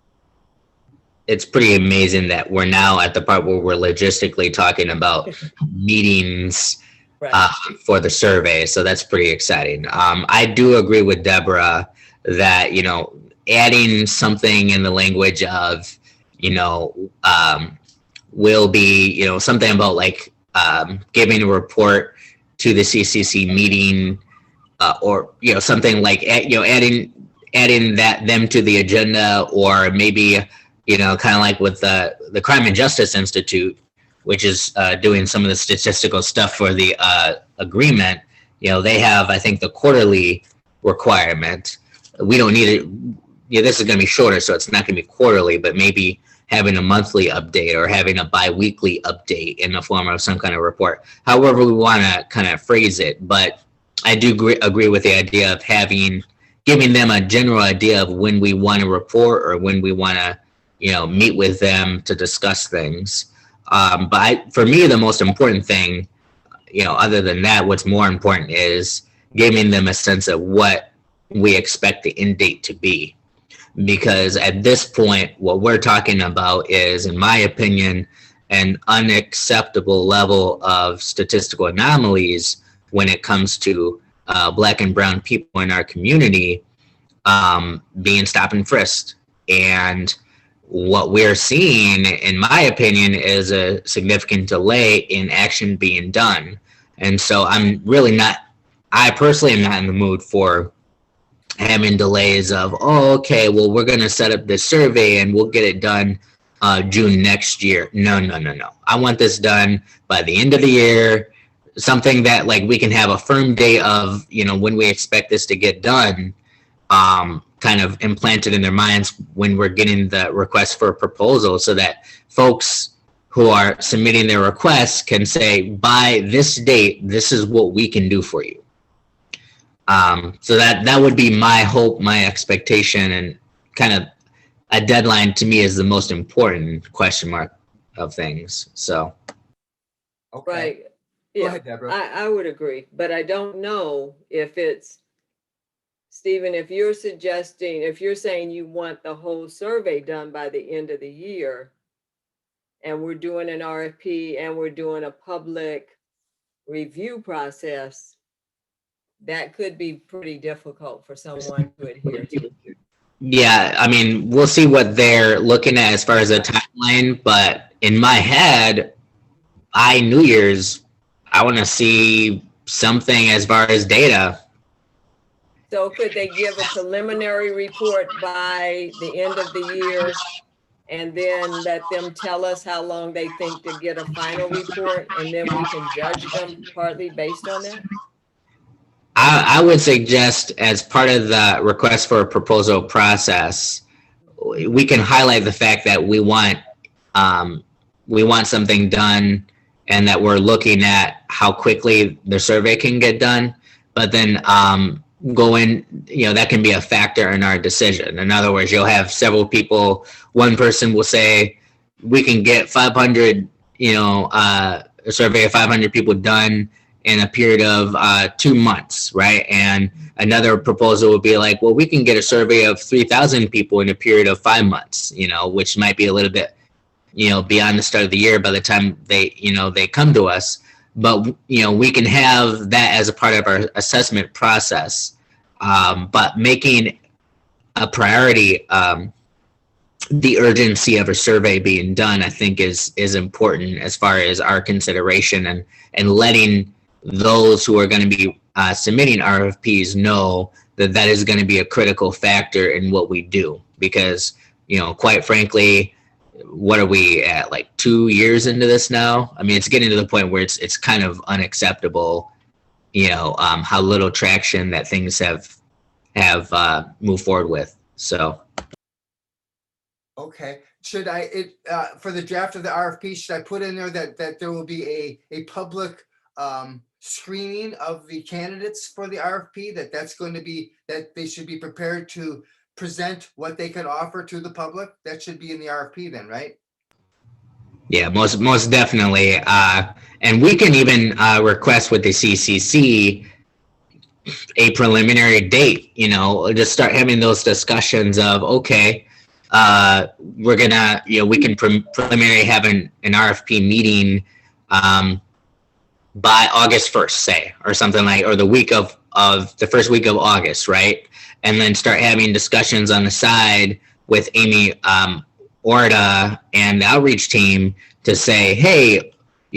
it's pretty amazing that we're now at the part where we're logistically talking about meetings Right. for the survey. So that's pretty exciting. I do agree with Deborah that, you know, adding something in the language of, you know, will be, you know, something about like giving a report to the CCC meeting, or, you know, something like, you know, adding them to the agenda, or maybe, you know, kind of like with the Crime and Justice Institute, which is doing some of the statistical stuff for the agreement. You know, they have, I think, the quarterly requirement. We don't need it. Yeah, this is going to be shorter, so it's not going to be quarterly, but maybe having a monthly update or having a bi-weekly update in the form of some kind of report, however we want to kind of phrase it. But I do agree with the idea of giving them a general idea of when we want to report or when we want to, you know, meet with them to discuss things. But for me, the most important thing, you know, other than that, what's more important is giving them a sense of what we expect the end date to be. Because at this point, what we're talking about is, in my opinion, an unacceptable level of statistical anomalies when it comes to Black and brown people in our community being stopped and frisked. And what we're seeing, in my opinion, is a significant delay in action being done. And so I personally am not in the mood for having delays of, oh, okay, well, we're going to set up this survey and we'll get it done June next year. No. I want this done by the end of the year, something that like we can have a firm date of, you know, when we expect this to get done, kind of implanted in their minds when we're getting the request for a proposal, so that folks who are submitting their requests can say, by this date, this is what we can do for you. So that would be my hope, my expectation, and kind of a deadline to me is the most important question mark of things. So. Okay. Right. Go Yeah, ahead, Deborah. I would agree, but I don't know if it's, Stephen, if you're saying you want the whole survey done by the end of the year, and we're doing an RFP and we're doing a public review process, that could be pretty difficult for someone to adhere to. Yeah, I mean, we'll see what they're looking at as far as a timeline, but in my head, New Year's, I want to see something as far as data. So could they give a preliminary report by the end of the year and then let them tell us how long they think to get a final report, and then we can judge them partly based on that? I would suggest, as part of the request for a proposal process, we can highlight the fact that we want something done and that we're looking at how quickly the survey can get done, but then that can be a factor in our decision. In other words, you'll have several people, one person will say, we can get 500, a survey of 500 people done in a period of 2 months, right? And another proposal would be like, well, we can get a survey of 3,000 people in a period of 5 months, which might be a little bit, beyond the start of the year by the time they come to us. But, we can have that as a part of our assessment process. But making a priority, the urgency of a survey being done, I think is important as far as our consideration, and letting those who are going to be submitting RFPs know that is going to be a critical factor in what we do. Because, quite frankly, what are we at, like 2 years into this now? I mean, it's getting to the point where it's kind of unacceptable, how little traction that things have moved forward with. So. Okay, should for the draft of the RFP, should I put in there that there will be a public screening of the candidates for the RFP, that's going to be, that they should be prepared to present what they can offer to the public? That should be in the RFP then, right? Yeah, most definitely. And we can even request with the CCC a preliminary date, just start having those discussions of, okay, we're gonna, we can preliminary have an RFP meeting by August 1st, say, or something like, or the week of the first week of August, right? And then start having discussions on the side with Amy Orta and the outreach team to say, hey,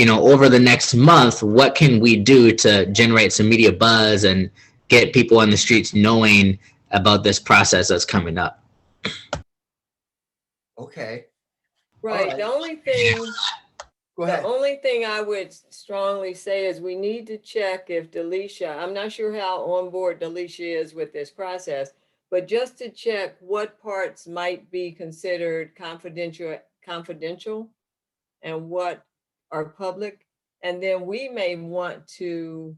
over the next month, what can we do to generate some media buzz and get people on the streets knowing about this process that's coming up? Okay, Right, right. the only thing, go the ahead. only thing I would strongly say is we need to check if Delisha, I'm not sure how on board Delisha is with this process, but just to check what parts might be considered confidential and what are public. And then we may want to,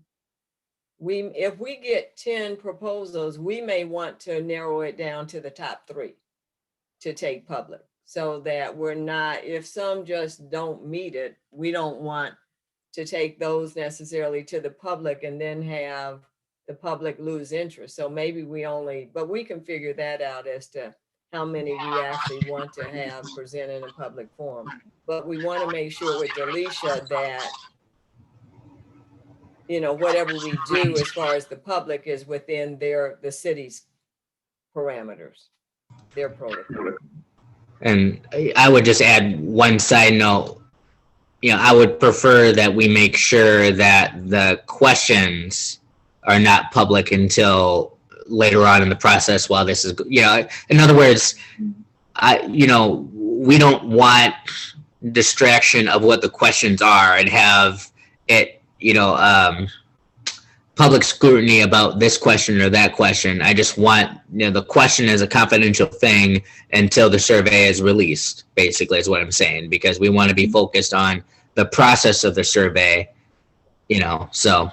if we get 10 proposals, we may want to narrow it down to the top 3 to take public, so that we're not, if some just don't meet it, we don't want to take those necessarily to the public and then have the public lose interest. So maybe but we can figure that out as to how many we actually want to have present in a public forum. But we want to make sure with Delisha that, whatever we do as far as the public is within the city's parameters, their protocol. And I would just add one side note. I would prefer that we make sure that the questions are not public until later on in the process while this is, in other words, we don't want distraction of what the questions are and have it, public scrutiny about this question or that question. I just want, the question is a confidential thing until the survey is released, basically, is what I'm saying, because we want to be focused on the process of the survey, so.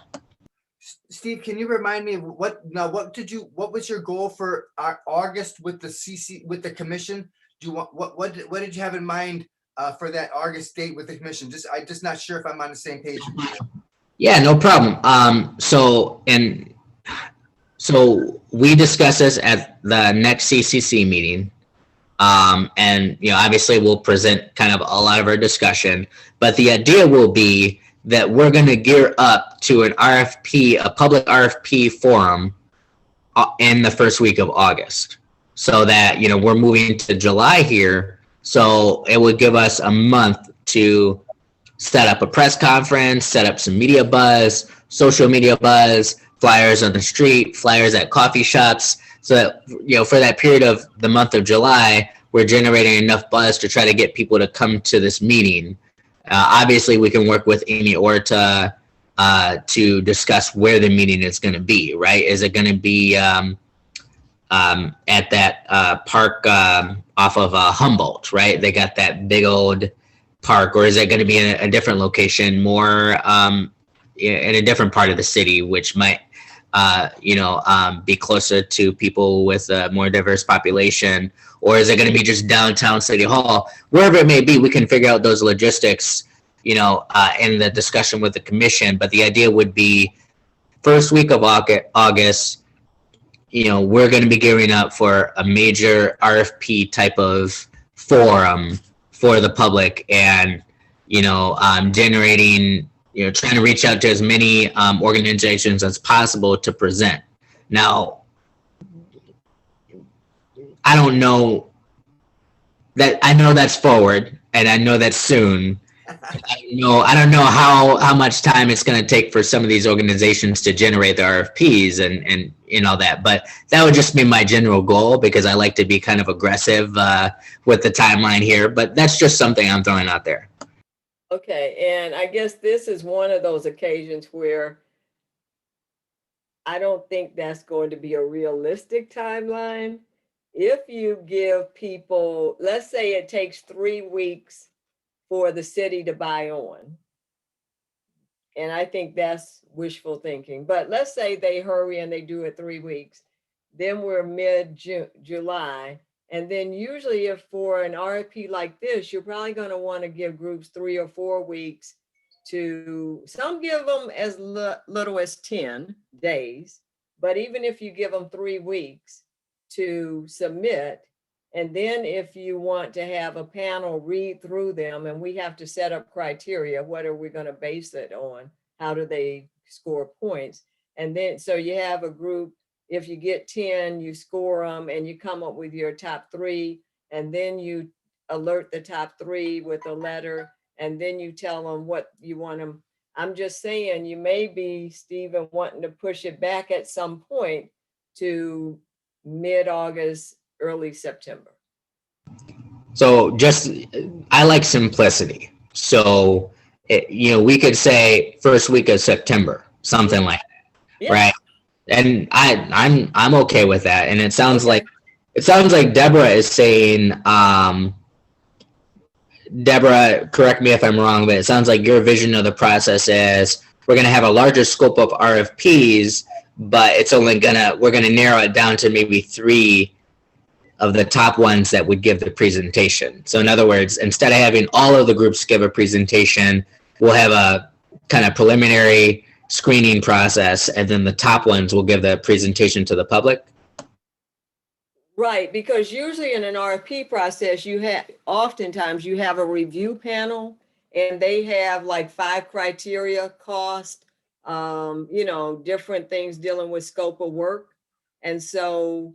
Steve, can you remind me what was your goal for August with with the commission? What did you have in mind for that August date with the commission? I'm just not sure if I'm on the same page. Yeah, no problem. So we discuss this at the next CCC meeting. And, obviously we'll present kind of a lot of our discussion, but the idea will be that we're going to gear up to an RFP, a public RFP forum in the first week of August, so that, we're moving to July here. So it would give us a month to set up a press conference, set up some media buzz, social media buzz, flyers on the street, flyers at coffee shops, so that, for that period of the month of July, we're generating enough buzz to try to get people to come to this meeting. Obviously, we can work with Amy Orta to discuss where the meeting is going to be, right? Is it going to be at that park off of Humboldt, right? They got that big old park, or is it going to be in a different location, more in a different part of the city, which might be closer to people with a more diverse population? Or is it going to be just downtown City Hall? Wherever it may be, we can figure out those logistics, in the discussion with the commission. But the idea would be first week of August, we're going to be gearing up for a major RFP type of forum for the public, and, generating, trying to reach out to as many organizations as possible to present. Now, I don't know that, I know that's forward and I know that's soon. I don't know how much time it's going to take for some of these organizations to generate the RFPs and all that, but that would just be my general goal, because I like to be kind of aggressive with the timeline here, but that's just something I'm throwing out there. Okay, and I guess this is one of those occasions where I don't think that's going to be a realistic timeline. if you give people, let's say it takes 3 weeks for the city to buy on. And I think that's wishful thinking, but let's say they hurry and they do it 3 weeks. Then we're mid-July. And then usually if for an RFP like this, you're probably going to want to give groups 3 or 4 weeks to, some give them as little as 10 days. But even if you give them 3 weeks to submit, and then if you want to have a panel read through them, and we have to set up criteria, what are we going to base it on? How do they score points? And then, so you have a group, if you get 10, you score them and you come up with your top 3, and then you alert the top 3 with a letter, and then you tell them what you want them. I'm just saying, you may be, Stephen, wanting to push it back at some point to mid-August, early September. So just, I like simplicity. So, we could say first week of September, something like that, Yeah. right? And I'm okay with that. And it sounds Okay. like Deborah is saying, Deborah, correct me if I'm wrong, but it sounds like your vision of the process is we're going to have a larger scope of RFPs, but we're going to narrow it down to maybe 3 of the top ones that would give the presentation. So in other words, instead of having all of the groups give a presentation, we'll have a kind of preliminary screening process, and then the top ones will give the presentation to the public. Right, because usually in an RFP process, oftentimes you have a review panel, and they have like 5 criteria: cost, different things dealing with scope of work. And so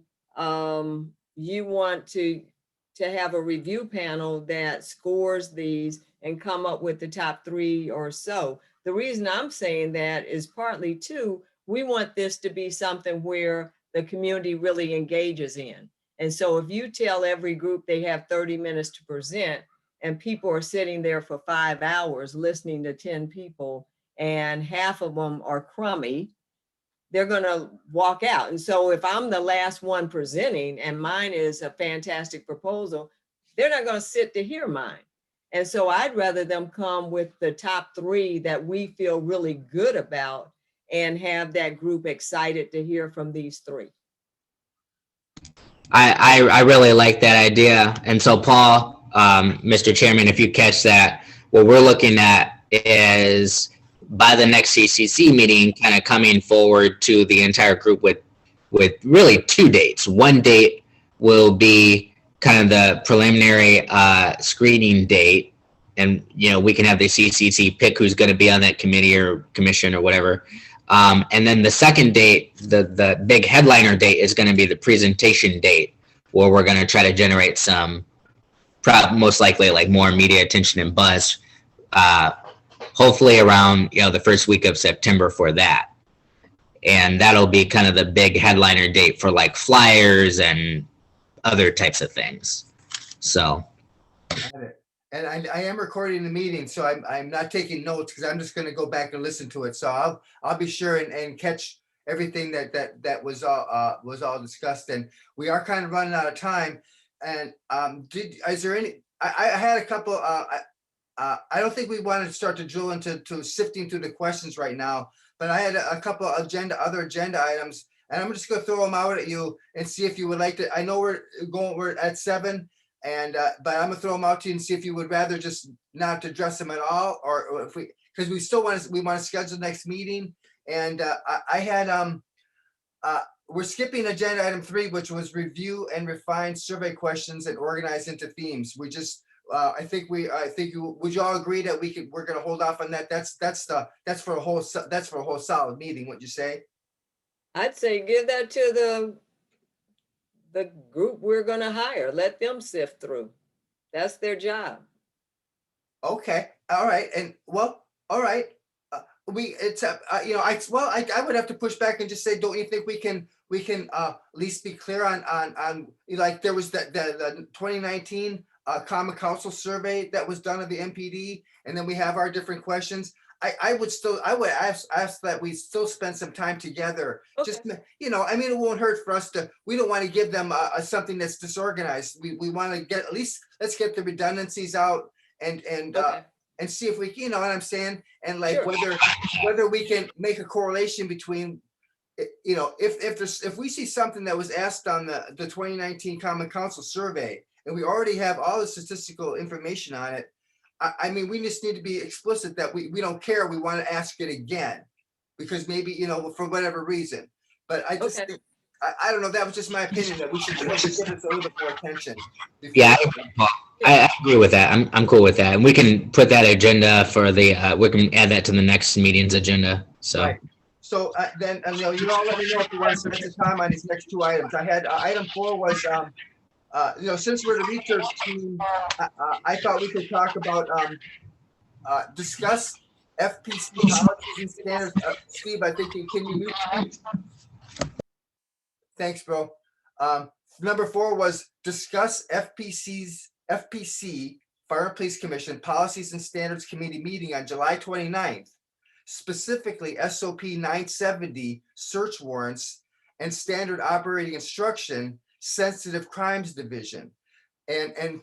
you want to have a review panel that scores these and come up with the top 3 or so. The reason I'm saying that is partly too, we want this to be something where the community really engages in. And so if you tell every group they have 30 minutes to present, and people are sitting there for 5 hours listening to 10 people, and half of them are crummy, they're going to walk out. And so if I'm the last one presenting and mine is a fantastic proposal, they're not going to sit to hear mine. And so I'd rather them come with the top 3 that we feel really good about, and have that group excited to hear from these 3. I really like that idea. And so Paul, Mr. Chairman, if you catch that, what we're looking at is by the next CCC meeting, kind of coming forward to the entire group with really 2 dates. One date will be kind of the preliminary screening date, and we can have the CCC pick who's going to be on that committee or commission or whatever. And then the second date, the big headliner date, is going to be the presentation date, where we're going to try to generate some, most likely like more media attention and buzz, hopefully around the first week of September for that. And that'll be kind of the big headliner date for like flyers and other types of things. So. And I am recording the meeting, so I'm not taking notes because I'm just going to go back and listen to it. So I'll be sure and catch everything that was all discussed. And we are kind of running out of time. And is there any? I had a couple. I don't think we want to start to drill into sifting through the questions right now. But I had a couple other agenda items, and I'm just going to throw them out at you and see if you would like to. I know we're at 7. And but I'm gonna throw them out to you and see if you would rather just not address them at all, or if because we still want to schedule the next meeting. And I had we're skipping agenda item 3, which was review and refine survey questions and organize into themes. We just I think would you all agree that we're gonna hold off on that? That's for a whole solid meeting. What'd you say? I'd say give that to the group we're going to hire. Let them sift through. That's their job. Okay. All right. And well, all right. I would have to push back and just say, don't you think we can at least be clear on like there was the 2019 Common Council survey that was done of the MPD, and then we have our different questions. I would ask that we still spend some time together. Just, Okay. you know, I mean, it won't hurt for us to, we don't want to give them something that's disorganized. We want to get, at least, let's get the redundancies out and Okay. see if we, you know what I'm saying? And like Sure. whether we can make a correlation between, you know, if we see something that was asked on the 2019 Common Council survey, and we already have all the statistical information on it, I mean, we just need to be explicit that we don't care. We want to ask it again because maybe, you know, for whatever reason. But I just Okay. think, I don't know. That was just my opinion that we should give us a little bit more attention. Yeah, I agree with that. I'm cool with that. And we can put that agenda for the, we can add that to the next meeting's agenda. So. Right. So then, you know, you all let me know if you want to spend some time on these next two items. I had item 4 was, you know, since we're the research team, I thought we could talk about discuss FPC policies and standards. Steve, I think can you mute? Thanks, bro. Number 4 was discuss FPC Fire and Police Commission Policies and Standards Committee meeting on July 29th. Specifically SOP 970 search warrants and standard operating instruction sensitive crimes division and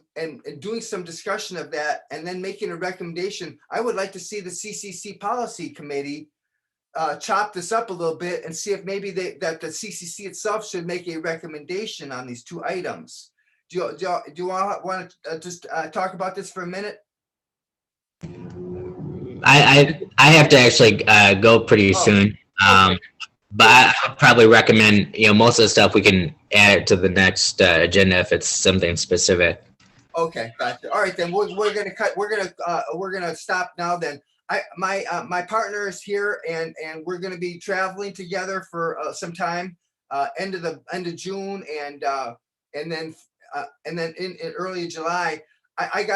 doing some discussion of that and then making a recommendation. I would like to see the CCC policy committee chop this up a little bit and see if maybe that the CCC itself should make a recommendation on these 2 items. Do you all want to just talk about this for a minute? I have to actually go pretty soon. Okay. But I would probably recommend, you know, most of the stuff we can add it to the next agenda if it's something specific. Okay, gotcha. All right, then we're gonna cut. We're gonna stop now. Then my partner is here, and we're gonna be traveling together for some time, end of June, and then in early July. I'm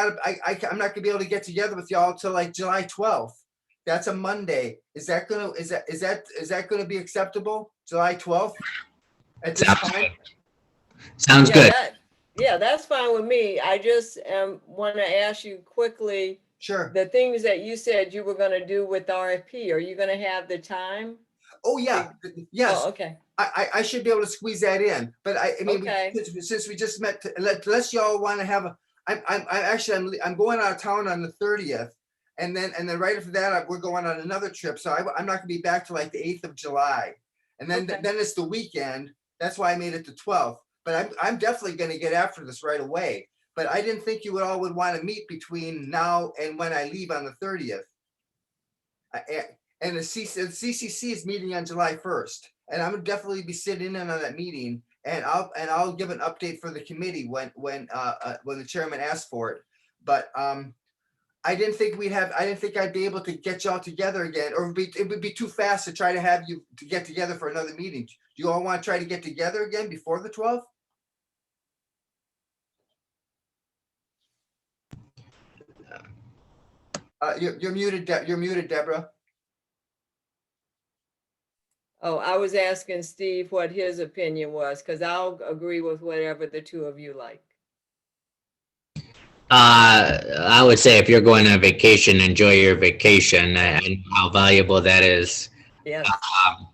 not gonna be able to get together with y'all till like July 12th. That's a Monday. Is that gonna be acceptable? July 12th? At this time? Sounds Yeah, good. Yeah, that's fine with me. I just want to ask you quickly, Sure. the things that you said you were going to do with the RFP, are you going to have the time? Oh, yeah. Yes. Oh, okay. I should be able to squeeze that in, but I mean, Okay. since we just met, unless y'all want to have I'm going out of town on the 30th, and then right after that we're going on another trip, so I'm not gonna be back till like the 8th of July, and then Okay. then it's the weekend. That's why I made it the 12th. But I'm definitely gonna get after this right away. But I didn't think you all would want to meet between now and when I leave on the 30th. And the CCC is meeting on July 1st, and I'm gonna definitely be sitting in on that meeting, and I'll give an update for the committee when the chairman asks for it. But I didn't think I'd be able to get y'all together again, or it would be too fast to try to have you to get together for another meeting. Do you all want to try to get together again before the 12th? You're muted, Deborah. Oh, I was asking Steve what his opinion was, because I'll agree with whatever the 2 of you like. I would say if you're going on vacation, enjoy your vacation and how valuable that is. Yes.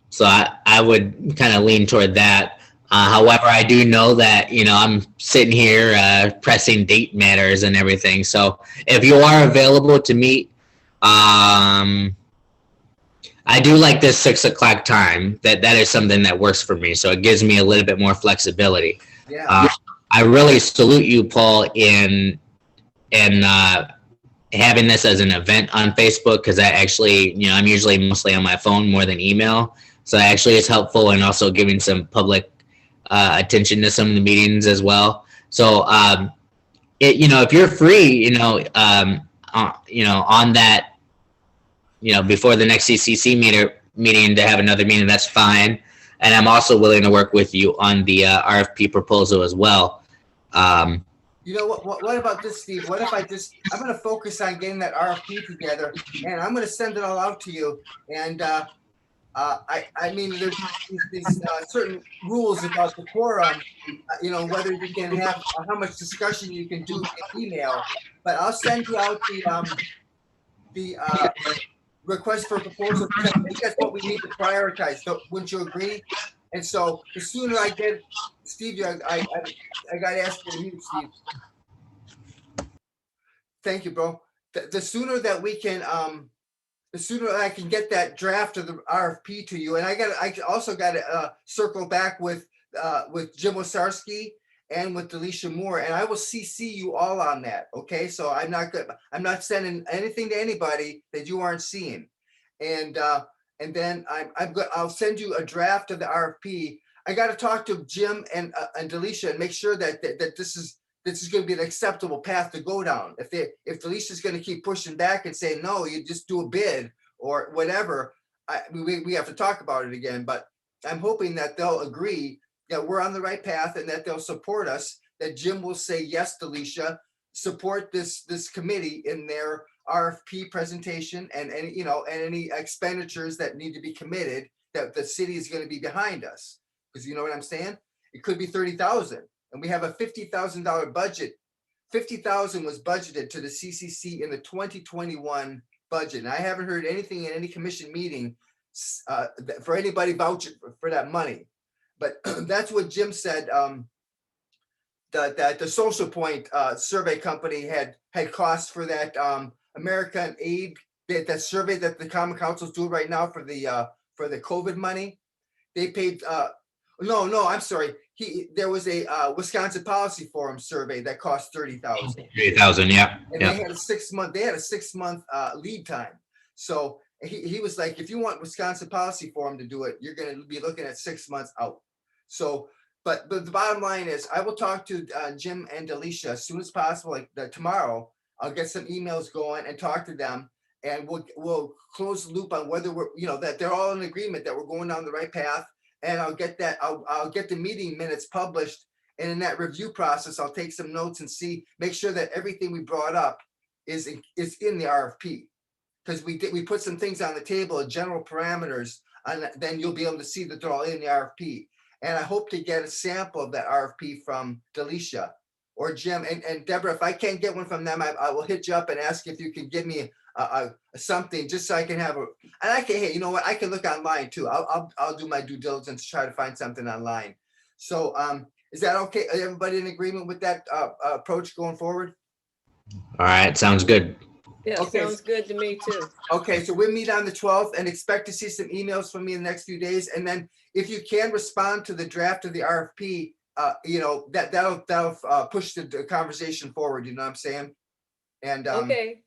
So I would kind of lean toward that. However, I do know that, you know, I'm sitting here pressing date matters and everything. So if you are available to meet, I do like this 6 o'clock time. That is something that works for me. So it gives me a little bit more flexibility. Yeah. I really salute you, Paul, in having this as an event on Facebook, because I actually, you know, I'm usually mostly on my phone more than email. So actually it's helpful, and also giving some public attention to some of the meetings as well. So, you know, if you're free, you know, on that, you know, before the next CCC meeting to have another meeting, that's fine. And I'm also willing to work with you on the RFP proposal as well. You know what about this, Steve? What if I'm going to focus on getting that RFP together, and I'm going to send it all out to you. And I mean, there's these certain rules about the quorum, you know, whether you can have how much discussion you can do in email. But I'll send you out request for proposal. I think that's what we need to prioritize. Wouldn't you agree? And so the sooner I get, Steve, I got to ask you to mute, Steve. Thank you, bro. The sooner that we can, the sooner I can get that draft of the RFP to you, and I also got to circle back with Jim Osarski and with Delisha Moore, and I will CC you all on that. Okay, so I'm not sending anything to anybody that you aren't seeing, and then I'll send you a draft of the RFP. I got to talk to Jim and Delisha and make sure that this is going to be an acceptable path to go down. If Delicia's going to keep pushing back and saying no, you just do a bid or whatever, we have to talk about it again. But I'm hoping that they'll agree that we're on the right path and that they'll support us, that Jim will say, yes, Delisha, support this committee in their RFP presentation and any expenditures that need to be committed, that the city is going to be behind us. Because you know what I'm saying? It could be 30,000 and we have a $50,000 budget. 50,000 was budgeted to the CCC in the 2021 budget. And I haven't heard anything in any commission meeting for anybody vouching for that money. But that's what Jim said, that the Social Point survey company had costs for that American Aid, that survey that the Common Council is doing right now for the COVID money. They paid, no, I'm sorry. There was a Wisconsin Policy Forum survey that cost 30,000. 30,000, yeah. And they had a 6 month, lead time. So he was like, if you want Wisconsin Policy Forum to do it, you're going to be looking at 6 months out. So, but the bottom line is, I will talk to Jim and Delisha as soon as possible. Like tomorrow, I'll get some emails going and talk to them, and we'll close the loop on whether we're, that they're all in agreement that we're going down the right path. And I'll get the meeting minutes published, and in that review process, I'll take some notes and make sure that everything we brought up is in the RFP, because we put some things on the table, general parameters, and then you'll be able to see that they're all in the RFP. And I hope to get a sample of that RFP from Delisha or Jim and Deborah. If I can't get one from them, I will hit you up and ask if you can give me something, just so I can have and I can, hey, you know what? I can look online too. I'll do my due diligence to try to find something online. So is that okay? Are everybody in agreement with that approach going forward? All right, sounds good. Yeah, Okay. sounds good to me too. Okay, so we'll meet on the 12th and expect to see some emails from me in the next few days. And then if you can respond to the draft of the RFP, that'll push the conversation forward. You know what I'm saying? And Okay.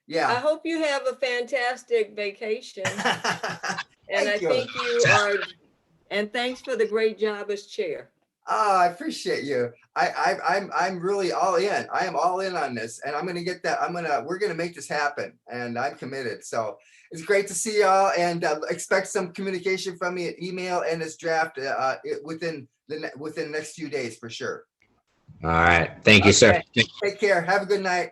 yeah. I hope you have a fantastic vacation. And I you. think you are, and thanks for the great job as chair. Oh, I appreciate you. I'm really all in. I am all in on this, and I'm gonna get that. We're gonna make this happen, and I'm committed. So it's great to see y'all, and expect some communication from me, an email and this draft within the next few days for sure. All right, thank you, sir. Okay. Take care. Have a good night.